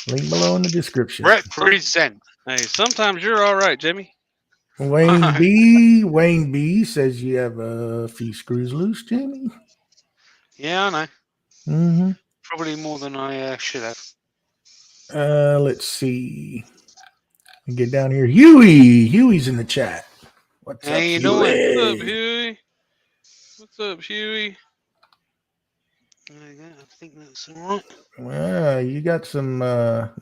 Link below in the description. Represent. Hey, sometimes you're all right, Jamie. Wayne B says you have a few screws loose, Jamie. Yeah, I know. Mm-hmm. Probably more than I should have. Let's see. Get down here. Huey's in the chat. What's up, Hey, you Huey? What's up, Huey? What's up, Huey? There you go. I think that's all right. Well, you got some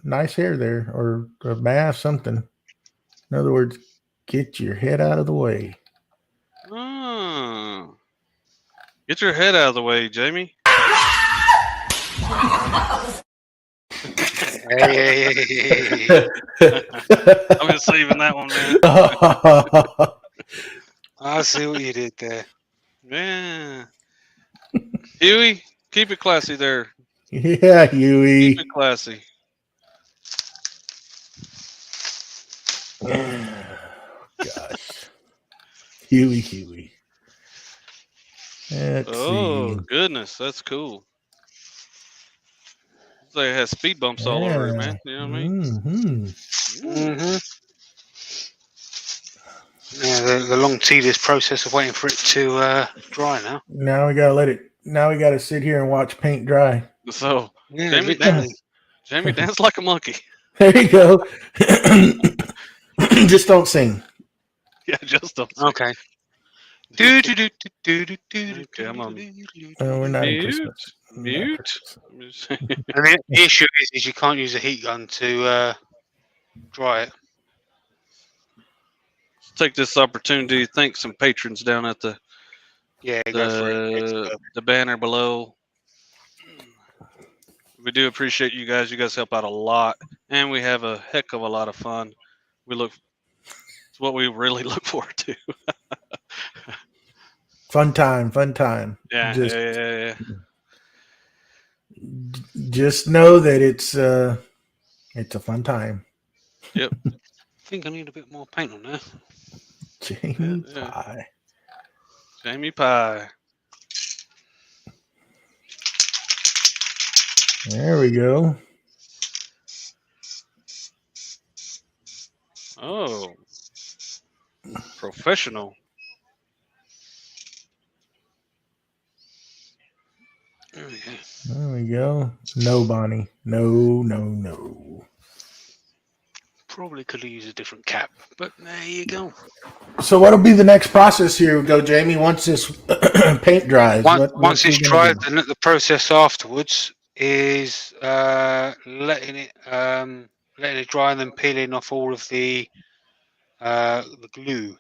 nice hair there, or a mask, something. In other words, get your head out of the way. Oh. Get your head out of the way, Jamie. Hey. I'm just leaving that one, man. I see what you did there. Yeah. Huey, keep it classy there. Yeah, Huey. Keep it classy. Gosh. Huey. Let's Oh, see. goodness. That's cool. It's like it has speed bumps all over it, man. You know what I mean? Mm-hmm. Yeah, the long tedious process of waiting for it to dry now. Now we gotta sit here and watch paint dry. So, Yeah, Jamie, literally. Jamie dance like a monkey. There you go. Just don't sing. Yeah, just don't. Okay. Okay, I'm on We're not in mute. Christmas. Mute. And the issue is you can't use a heat gun to dry it. Take this opportunity to thank some patrons down at the Yeah, go for it. the banner below. We do appreciate you guys. You guys help out a lot, and we have a heck of a lot of fun. It's what we really look forward to. Fun time. Yeah, yeah. Just know that it's a fun time. Yep. I think I need a bit more paint on there. Jamie Yeah. Pie. Jamie Pie. There we go. Oh, professional. There we go. There we go. No, Bonnie. No. Probably could have used a different cap, but there you go. So what'll be the next process here? We go, Jamie. Once this paint dries. Once it's dried, then the process afterwards is letting it dry and then peeling off all of the glue.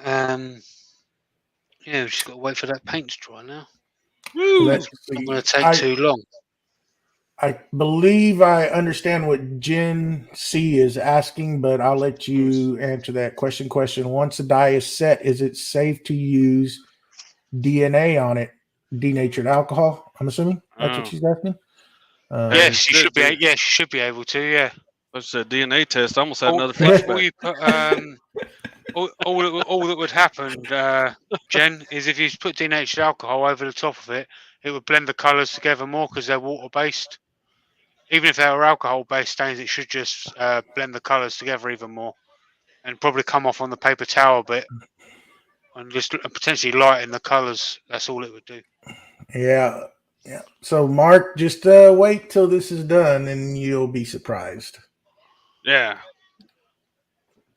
Yeah, we've just got to wait for that paint to dry now. Woo! It's not going to take too long. I believe I understand what Jen C is asking, but I'll let you answer that question. Once the dye is set, is it safe to use DNA on it? Denatured alcohol, I'm assuming that's what she's asking. Yes, she should be. Yeah, she should be able to. Yeah. That's a DNA test. I almost had another flashback. All that would happen, Jen, is if you put denatured alcohol over the top of it, it would blend the colours together more because they're water-based. Even if they were alcohol-based stains, it should just blend the colours together even more, and probably come off on the paper towel a bit, and just potentially lighten the colours. That's all it would do. Yeah. So, Mark, just wait till this is done, and you'll be surprised. Yeah.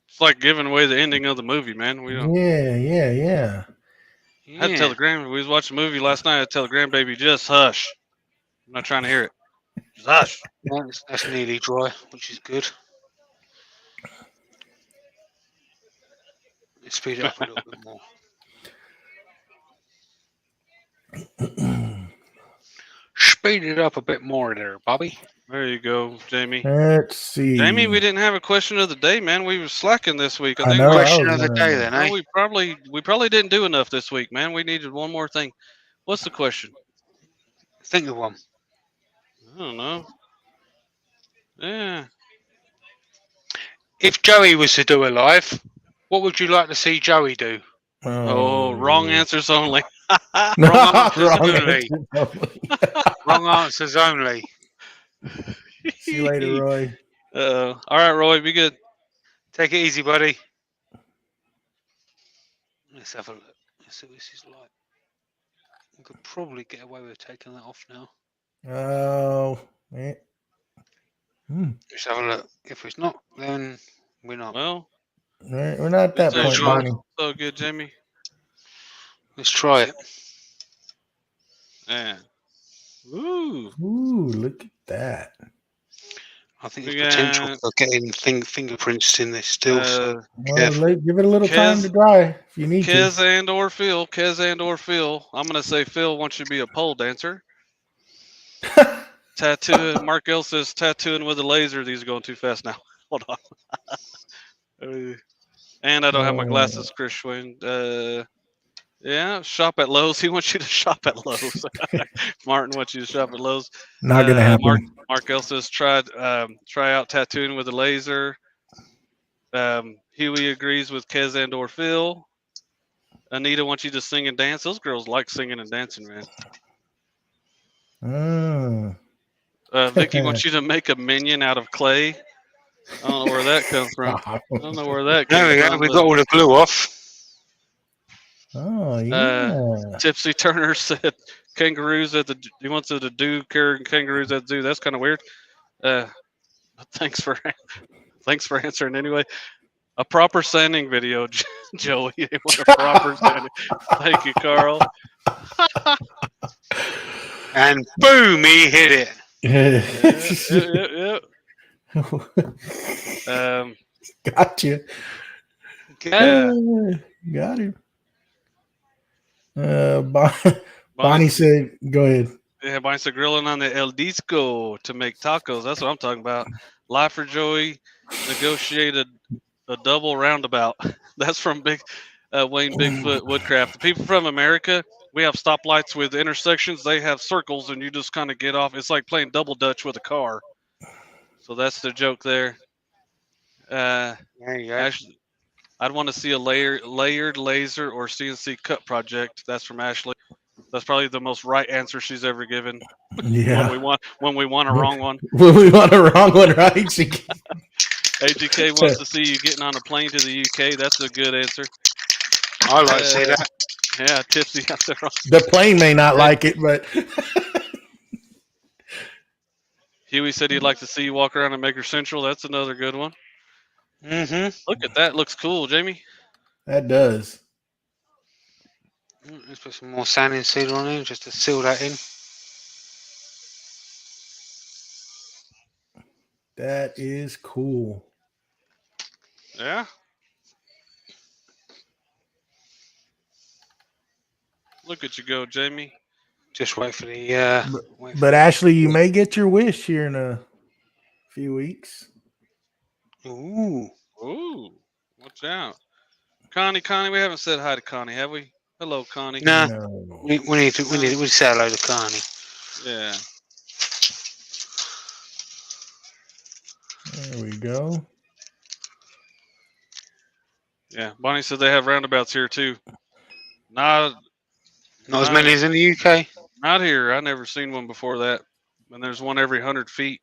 It's like giving away the ending of the movie, man. We don't. Yeah. I had to tell the we was watching a movie last night. I had to tell the grandbaby, just hush. I'm not trying to hear it. Just hush. That's nearly dry, which is good. Let's speed it up a little bit more. Speed it up a bit more there, Bobby. There you go, Jamie. Let's see. Jamie, we didn't have a question of the day, man. We were slacking this week. I think question of the day, then, eh? We probably didn't do enough this week, man. We needed one more thing. What's the question? Think of one. I don't know. Yeah. If Joey was to do a live, what would you like to see Joey do? Oh, wrong answers only. Wrong answers only. See you later, Roy. All right, Roy, be good. Take it easy, buddy. Let's have a look. Let's see what this is like. We could probably get away with taking that off now. Oh, Let's have a look. If it's not, then we're not. Well, We're not at that So point, good. Bonnie. So good, Jamie. Let's try it. Yeah. Ooh. Ooh, look at that. I think We there's potential got, for getting fingerprints in this still. So Well, careful. give it a little time to Kez- dry if you need Kez to. and or Phil. Kez and or Phil. I'm gonna say Phil wants you to be a pole dancer. Tattoo. Mark L says tattooing with a laser. These are going too fast now. Hold on. And I don't have my glasses, Chris Schwinn. Yeah, shop at Lowe's. He wants you to shop at Lowe's. Martin wants you to shop at Lowe's. Not gonna happen. Mark L says try out tattooing with a laser. Huey agrees with Kez and or Phil. Anita wants you to sing and dance. Those girls like singing and dancing, man. Vicky wants you to make a minion out of clay. I don't know where that comes from. I don't know where that came There we go. from. We got all the glue off. Oh yeah. Tipsy Turner said kangaroos at the. He wants to do carrying kangaroos at the zoo. That's kind of weird. Thanks for answering anyway. A proper sanding video, Joey. They want a proper sanding. Thank you, Carl. And boom, he hit it. Yep. Gotcha. Yeah. Got him. Bonnie said, "Go ahead." Yeah, Bonnie said grilling on the El Disco to make tacos. That's what I'm talking about. Live for Joey negotiated a double roundabout. That's from Wayne Bigfoot Woodcraft. The people from America, we have stoplights with intersections. They have circles, and you just kind of get off. It's like playing double dutch with a car. So that's the joke there. There you go. Ashley, I'd want to see a layered laser or CNC cut project. That's from Ashley. That's probably the most right answer she's ever given. Yeah. when we want a wrong one. When we want a wrong one, right? AGK wants to see you getting on a plane to the UK. That's a good answer. I like to see that. Yeah, Tipsy out there. The plane may not like it, but Huey said he'd like to see you walk around and Maker Central. That's another good one. Mm-hmm. Look at that. Looks cool, Jamie. that does. Let's put some more sanding sealer on here just to seal that in. That is cool. Yeah. Look at you go, Jamie. Just wait for the. But Ashley, you may get your wish here in a few weeks. Ooh. Watch out. Connie, we haven't said hi to Connie, have we? Hello, Connie. Nah. No. We need to say hello to Carney. Yeah. There we go. Yeah. Bonnie said they have roundabouts here too. Not as many as in the UK. Not here. I never seen one before that. And there's one every 100 feet.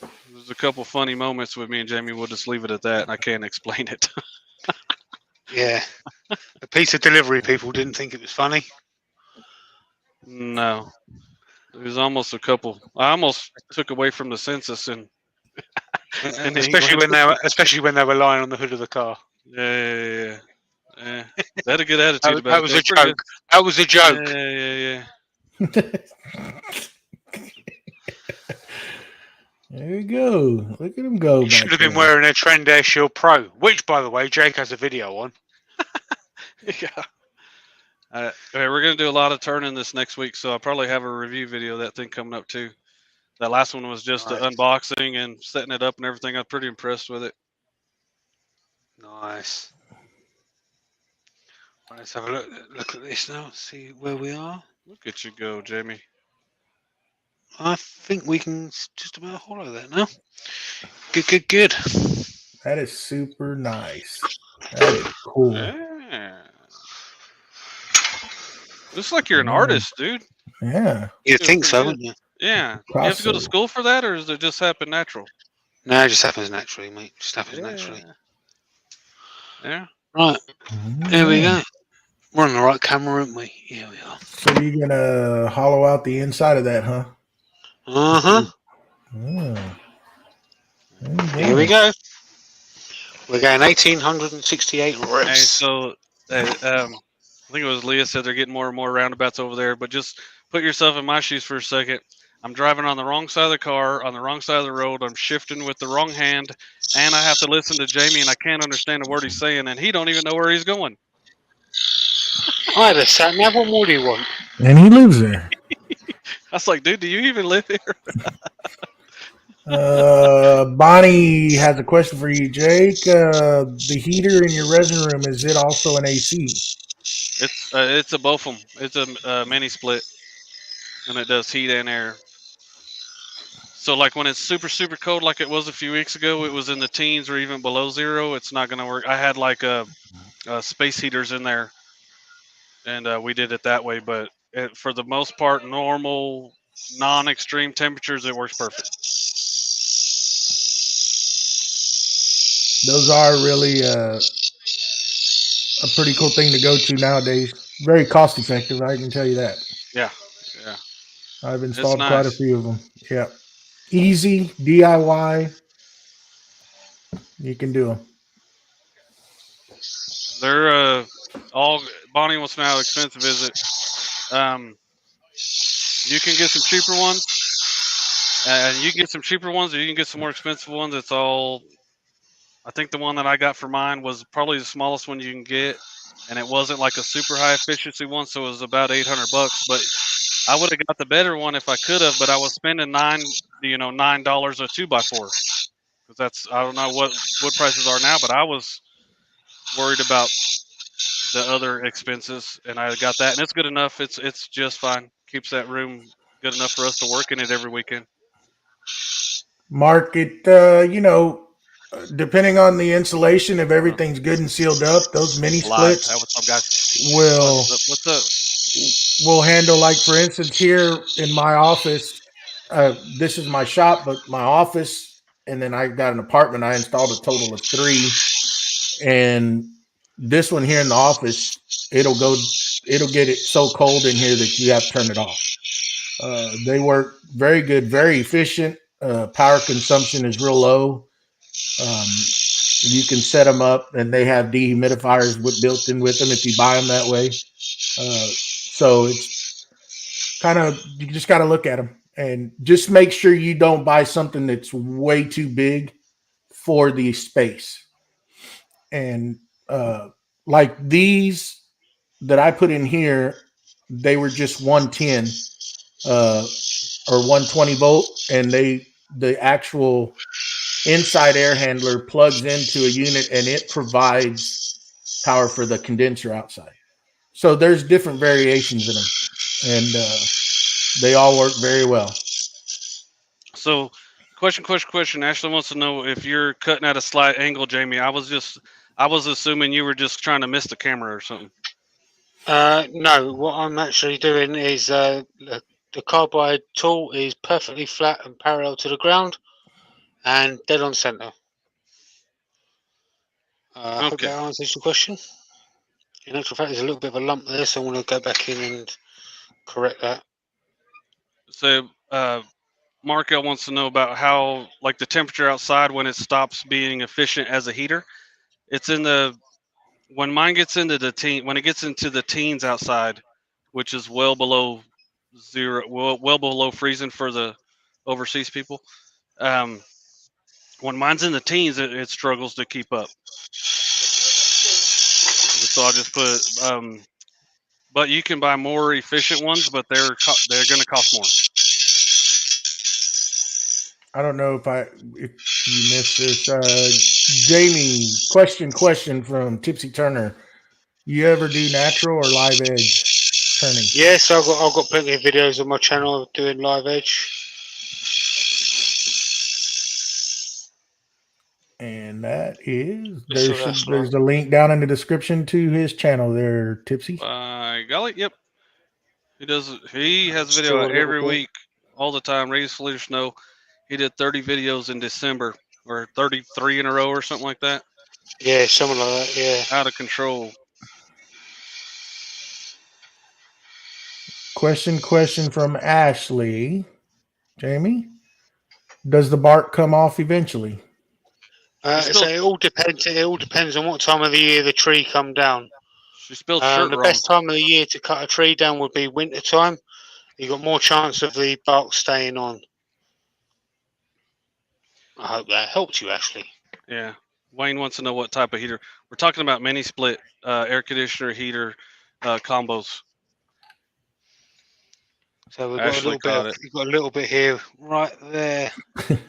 There's a couple funny moments with me and Jamie. We'll just leave it at that. I can't explain it. Yeah. The pizza delivery people didn't think it was funny. No. There's almost a couple. I almost took away from the census and especially when they were lying on the hood of the car. Yeah. They had a good attitude about it. That was a joke. That was a joke. Yeah. There you go. Look at him go. You should have been wearing a Trend Air Shield Pro, which, by the way, Jake has a video on. Yeah. Okay, we're going to do a lot of turning this next week, so I'll probably have a review video of that thing coming up too. That last one was just the unboxing and setting it up and everything. I'm pretty impressed with it. Nice. Right, let's have a look at this now, see where we are. Look at you go, Jamie. I think we can just about hollow that now. Good. That is super nice. That is cool. Yeah. Looks like you're an artist, dude. Yeah. You think so, wouldn't you? Yeah. You have to go to school for that, or does it just happen natural? No, it just happens naturally, mate. Just happens naturally. Yeah. Right. Here we go. We're on the right camera, aren't we? Here we are. So you're gonna hollow out the inside of that, huh? Uh-huh. Here we go. We're going 1,868 Hey, reps. so I think it was Leah said they're getting more and more roundabouts over there, but just put yourself in my shoes for a second. I'm driving on the wrong side of the car, on the wrong side of the road. I'm shifting with the wrong hand, and I have to listen to Jamie, and I can't understand a word he's saying, and he don't even know where he's going. I had a sat nav. What more do you want? And he lives there. I was like, dude, do you even live here? Bonnie has a question for you, Jake. The heater in your resin room, is it also an AC? It's a both of them. It's a mini split, and it does heat and air. So like when it's super super cold, like it was a few weeks ago, it was in the teens or even below zero. It's not gonna work. I had like space heaters in there, and we did it that way. But for the most part, normal, non-extreme temperatures, it works perfect. Those are really a pretty cool thing to go to nowadays. Very cost effective, I can tell you that. Yeah. I've installed nice. quite a few of them. Yeah. Easy, DIY. You can do them. They're all. Bonnie wants to know how expensive is it. You can get some cheaper ones, and you can get some cheaper ones, or you can get some more expensive ones. It's all. I think the one that I got for mine was probably the smallest one you can get, and it wasn't like a super high efficiency one, so it was about $800. But I would have got the better one if I could have, but I was spending $9 a 2x4, because that's, I don't know what wood prices are now, but I was worried about the other expenses, and I got that, and it's good enough. It's just fine. Keeps that room good enough for us to work in it every weekend. Mark, it depending on the insulation, if everything's good and sealed up, those mini splits What's up, guys? What's up? Will handle, like for instance, here in my office, this is my shop, but my office, and then I got an apartment. I installed a total of 3, and this one here in the office, it'll get it so cold in here that you have to turn it off. They work very good, very efficient. Power consumption is real low. You can set them up, and they have dehumidifiers built in with them if you buy them that way. So it's kind of, you just got to look at them and just make sure you don't buy something that's way too big for the space. And like these that I put in here, they were just 110 or 120 volt, and the actual inside air handler plugs into a unit, and it provides power for the condenser outside. So there's different variations in them, and they all work very well. So, question. Ashley wants to know if you're cutting at a slight angle, Jamie. I was assuming you were just trying to miss the camera or something. No, what I'm actually doing is the carbide tool is perfectly flat and parallel to the ground and dead on center. I hope that answers your question. In actual fact, there's a little bit of a lump there, so I want to go back in and correct that. So, Marco wants to know about how, like, the temperature outside when it stops being efficient as a heater. It's when mine gets into when it gets into the teens outside, which is well below zero, well below freezing for the overseas people. When mine's in the teens, it struggles to keep up. So I'll just put, but you can buy more efficient ones, but they're going to cost more. I don't know if you missed this. Jamie, question from Tipsy Turner. You ever do natural or live edge turning? Yes, I've got plenty of videos on my channel doing live edge. And that is there's a link down in the description to his channel there, Tipsy. Golly, yep. He has video every week, all the time. Raise Fleeter Snow. He did 30 videos in December, or 33 in a row, or something like that. Yeah, something like that. Yeah. Out of control. Question from Ashley. Jamie, does the bark come off eventually? So it all depends. It all depends on what time of the year the tree come down. She spelled shirt The wrong. best time of the year to cut a tree down would be winter time. You got more chance of the bark staying on. I hope that helped you, Ashley. Yeah. Wayne wants to know what type of heater. We're talking about mini split air conditioner heater combos. So we've Ashley caught it. You've got a little bit here, right there,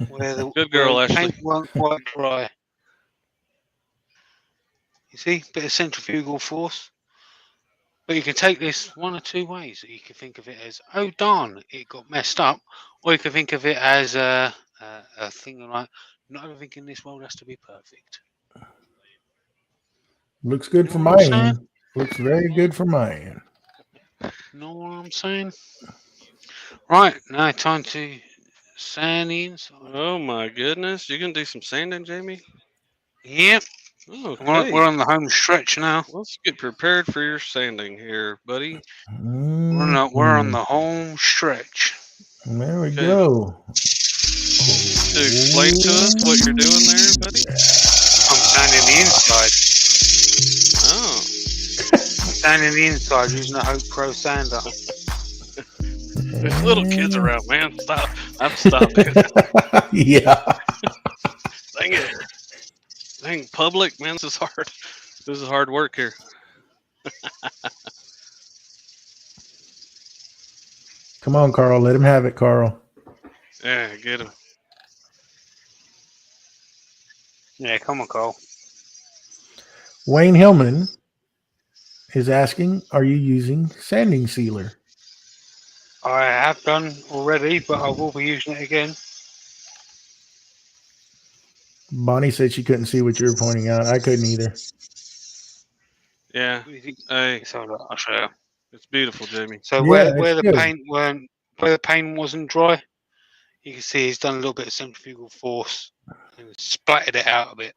where the Good girl, where the Ashley. paint won't quite dry. You see, bit of centrifugal force. But you can take this one or two ways. You can think of it as, oh darn, it got messed up, or you can think of it as a thing like, not everything in this world has to be perfect. Looks good You from know my what I'm saying? end. Looks very good from my end. Know what I'm saying? Right, now time to sand the inside. Oh my goodness. You gonna do some sanding, Jamie? Yep, Okay. we're on the home stretch now. Let's get prepared for your sanding here, buddy. We're on the home stretch. There we Okay. go. To explain to us what you're doing there, buddy. I'm sanding the inside. Oh. Sanding the inside using a Hope Pro sander. There's little kids around, man. Stop. I have to stop it. Yeah. Dang it. Dang, public, man, this is hard. This is hard work here. Come on, Carl. Let him have it, Carl. Yeah, get him. Yeah, come on, Cole. Wayne Hillman is asking, are you using sanding sealer? I have done already, but I will be using it again. Bonnie said she couldn't see what you were pointing out. I couldn't either. Yeah. Hey, So I'll show you. it's beautiful, Jamie. So Yeah, where it's the good. where the paint wasn't dry, you can see he's done a little bit of centrifugal force and splattered it out a bit.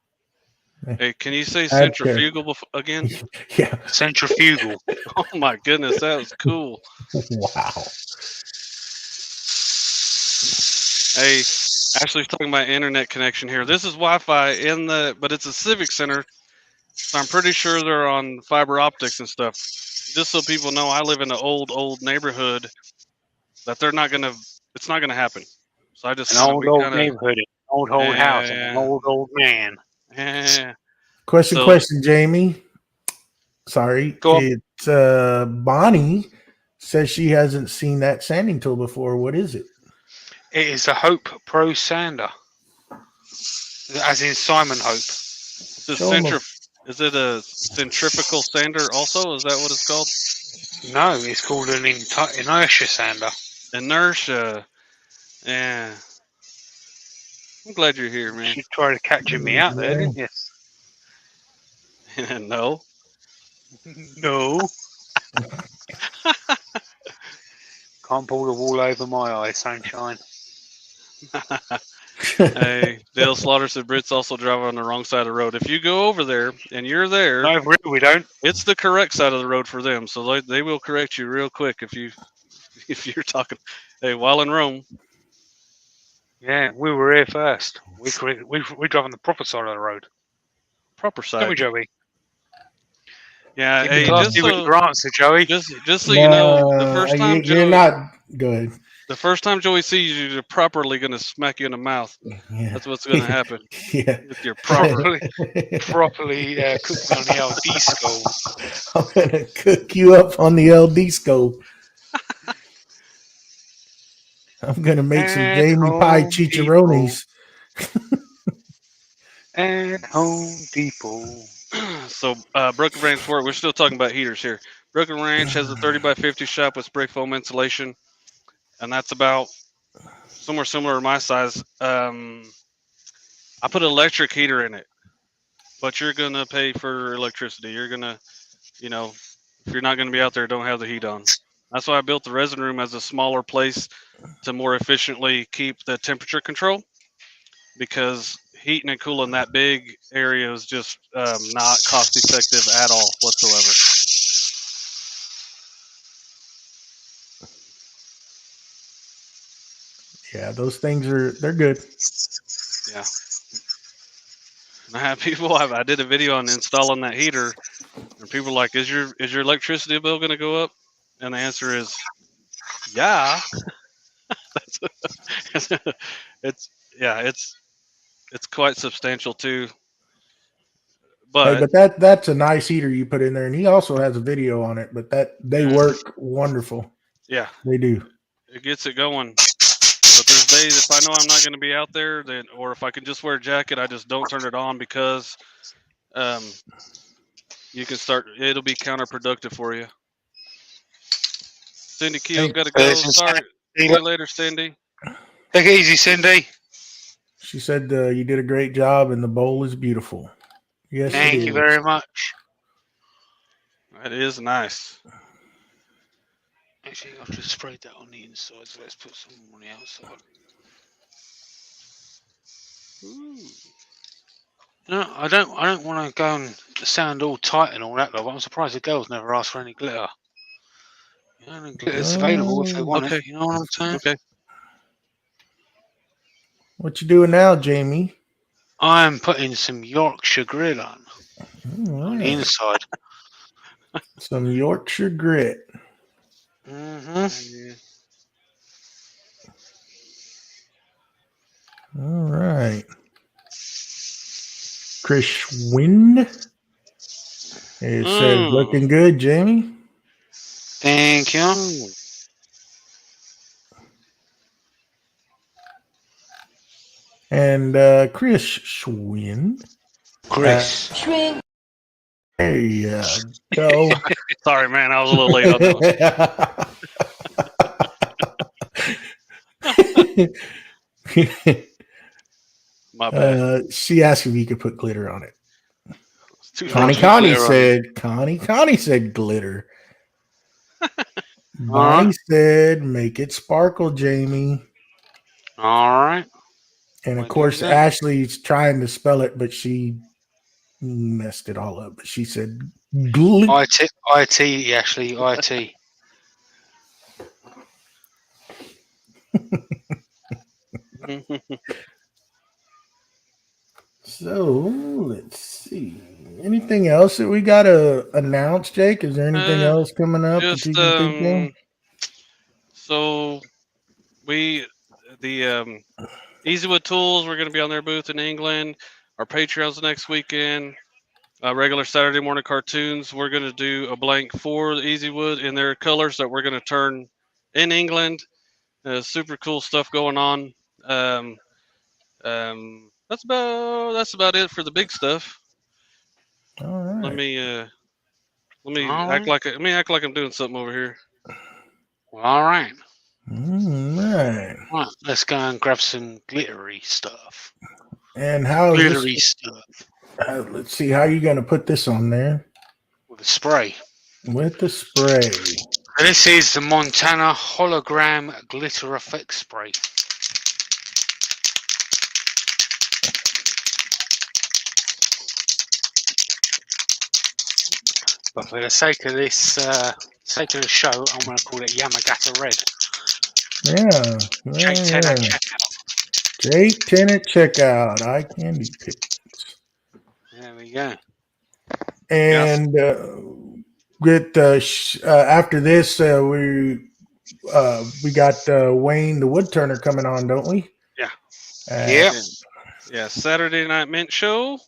Hey, can you say Add care. centrifugal again? Yeah. Centrifugal. Oh my goodness, that was cool. Wow. Hey, Ashley's talking about internet connection here. This is Wi-Fi but it's a civic center, so I'm pretty sure they're on fiber optics and stuff. Just so people know, I live in an old neighborhood that it's not gonna happen. So I just An old neighborhood, an old house, and an old man. Yeah. Question, Jamie. Sorry. Go on. It's Bonnie says she hasn't seen that sanding tool before. What is it? It is a Hope Pro sander, as in Simon Hope. Is it a centrifugal sander also? Is that what it's called? No, it's called an inertia sander. Inertia. Yeah. I'm glad you're here, man. You tried to catch me out there, didn't you? No. No. Can't pull the wool over my eyes, sunshine. Hey, Dale Slaughter said Brits also drive on the wrong side of the road. If you go over there and you're there, No, really, we don't. it's the correct side of the road for them. So they will correct you real quick if you're talking. Hey, while in Rome. Yeah, we were here first. We drive on the proper side of the road. Proper Don't we, side. Joey? Yeah, Keep hey, it classy with your answer, Joey. just so you know, the first time you're not good. The first time Joey sees you, you're properly going to smack you in the mouth. Yeah. That's what's going to happen. Yeah. With your proper. properly cooked on the LD stove. I'm gonna cook you up on the LD stove. I'm gonna make some Jamie pie chicharrones. At Home Depot. So, Broken Ranch work. We're still talking about heaters here. Broken Ranch has a 30x50 shop with spray foam insulation, and that's about somewhere similar to my size. I put an electric heater in it, but you're gonna pay for electricity. You're gonna, if you're not gonna be out there, don't have the heat on. That's why I built the resin room as a smaller place to more efficiently keep the temperature control, because heating and cooling that big area is just not cost effective at all whatsoever. Yeah, those things they're good. Yeah. And I have people. I did a video on installing that heater, and people are like, "Is your electricity bill going to go up?" And the answer is, "Yeah." it's it's quite substantial too. Hey, But but that's a nice heater you put in there, and he also has a video on it. But they work wonderful. yeah, They do. it gets it going. But there's days if I know I'm not going to be out there, then or if I can just wear a jacket, I just don't turn it on because you can start. It'll be counterproductive for you. Cindy Keel's got to go. Sorry. See you later, Cindy. Take it easy, Cindy. She said you did a great job, and the bowl is beautiful. Yes, Thank you very much. That is nice. Actually, I've just sprayed that on the inside, so let's put some on the outside. Ooh. No, I don't want to go and sound all tight and all that, but I'm surprised the girls never asked for any glitter. Glitter's available if they want it. You know what I'm saying? Okay. What you doing now, Jamie? I'm putting some Yorkshire grill on the inside. Some Yorkshire grit. Mm-hmm. All right. Chris Wynn. It says looking good, Jamie. Thank you. And Chris Schwinn. Chris. There you go. Sorry, man. I was a little late on that. My bad. She asked if you could put glitter on it. Connie said glitter. Bonnie said make it sparkle, Jamie. All right. And of course, Ashley's trying to spell it, but she messed it all up. But she said IT, Ashley, IT. So let's see. Anything else that we got to announce, Jake? Is there anything else coming up that you can think of? So the Easywood Tools, we're going to be on their booth in England. Our Patreon's next weekend. Regular Saturday morning cartoons. We're going to do a blank for the Easywood in their colors that we're going to turn in England. Super cool stuff going on. That's about it for the big stuff. All right. Let me act like I'm doing something over here. Well, all right. Right. Right. Let's go and grab some glittery stuff. And how glittery stuff? Let's see. How are you going to put this on there? With a spray. With the spray. This is the Montana Hologram Glitter Effect Spray. But for the sake of this, show, I'm going to call it Yamagata Red. Yeah. Jake 10 at checkout. Jake 10 at checkout. Eye candy pickles. There we go. And with after this, we got Wayne the Woodturner coming on, don't we? Yeah. Yeah. Saturday Night Mint Show.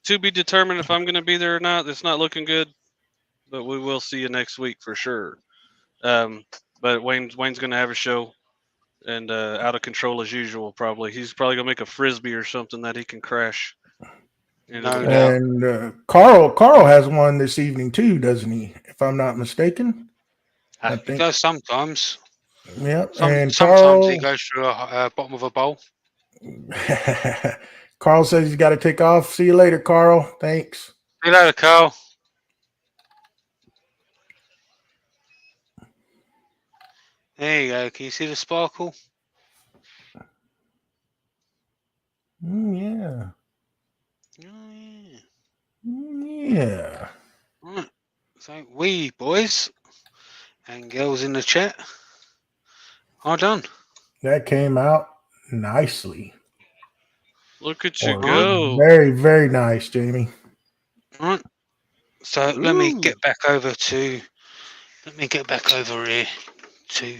To be determined if I'm going to be there or not. It's not looking good, but we will see you next week for sure. But Wayne's going to have a show, and out of control as usual. Probably he's probably going to make a frisbee or something that he can crash. And Carl has one this evening too, doesn't he? If I'm not mistaken. I think he does sometimes. Yep. Sometimes Carl, he goes through a bottom of a bowl. Carl says he's got to take off. See you later, Carl. Thanks. See you later, Carl. There you go. Can you see the sparkle? Yeah. Oh, yeah. Yeah. Right. So we boys and girls in the chat are done. That came out nicely. Look at you Oh, go. very, very nice, Jamie. All right. So let me Ooh. get back over to. Let me get back over here to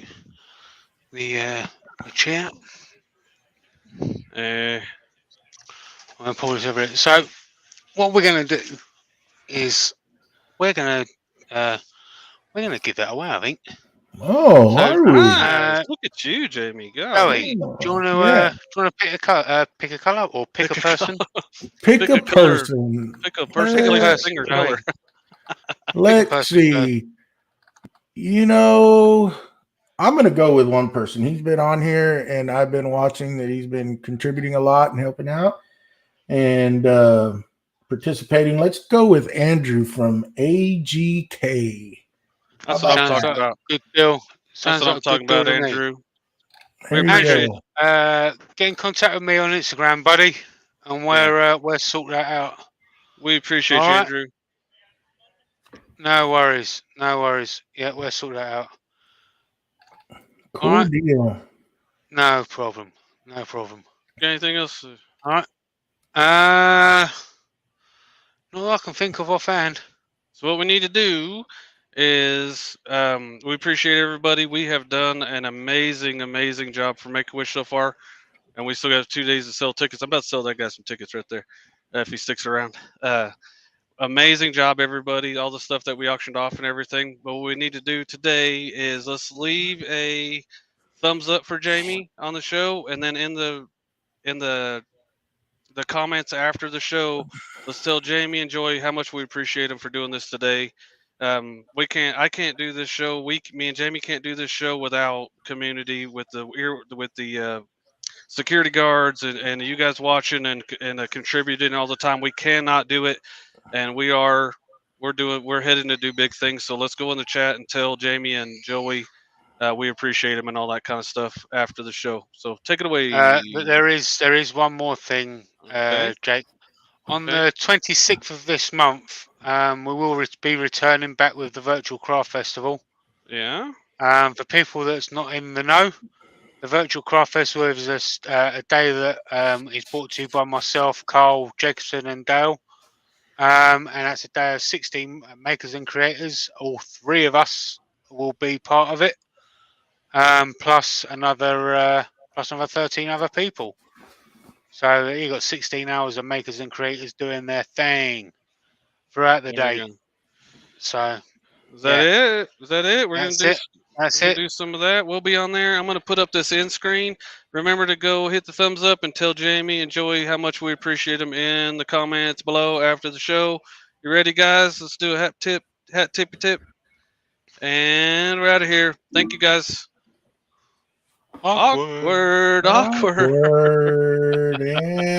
the chair. Eh, I'll pull this over here. So what we're going to do is we're going to give that away. I think. Oh, So are we? nice. Look at you, Jamie. Joey, Golly. do you want Yeah. to pick a color or pick a person? Pick Pick a a color. person. Pick a person, Pick a place, person, thing, or Joey. color. Let's person, see. You know, I'm going to go with one person. He's been on here, and I've been watching that he's been contributing a lot and helping out and participating. Let's go with Andrew from AGK. That's what I'm Sounds talking like about. a good deal. That's Sounds what I'm like a good talking deal about, to me. Andrew. We There you appreciate Andrew, go. get in contact with me on Instagram, buddy, and we'll sort that out. We appreciate All you, right. Andrew. No worries. No worries. Yeah, we'll sort that out. Cool right. deal. No problem. No problem. Got anything else? All right. Not that I can think of offhand. So what we need to do is we appreciate everybody. We have done an amazing, amazing job for Make-A-Wish so far, and we still got 2 days to sell tickets. I'm about to sell that guy some tickets right there if he sticks around. Amazing job, everybody. All the stuff that we auctioned off and everything. But what we need to do today is let's leave a thumbs up for Jamie on the show, and then in the comments after the show, let's tell Jamie and Joy how much we appreciate them for doing this today. I can't do this show. Me and Jamie can't do this show without community, with the security guards and you guys watching and contributing all the time. We cannot do it, and we're heading to do big things. So let's go in the chat and tell Jamie and Joey we appreciate them and all that kind of stuff after the show. So take it away. But there is one more thing, Okay. Jake. On Okay. the 26th of this month, we will be returning back with the Virtual Craft Festival. Yeah. For people that's not in the know, the Virtual Craft Festival is a day that is brought to you by myself, Carl, Jacobson, and Dale. And that's a day of 16 makers and creators. All three of us will be part of it, plus another 13 other people. So you got 16 hours of makers and creators doing their thing throughout the day. So Is that it? Is that it? That's We're it. gonna do some of that. We'll be on there. I'm gonna put up this end screen. Remember to go hit the thumbs up and tell Jamie and Joey how much we appreciate them in the comments below after the show. You ready, guys? Let's do a hat tippy tip, and we're out of here. Thank you, guys. Awkward. Awkward. Awkward. And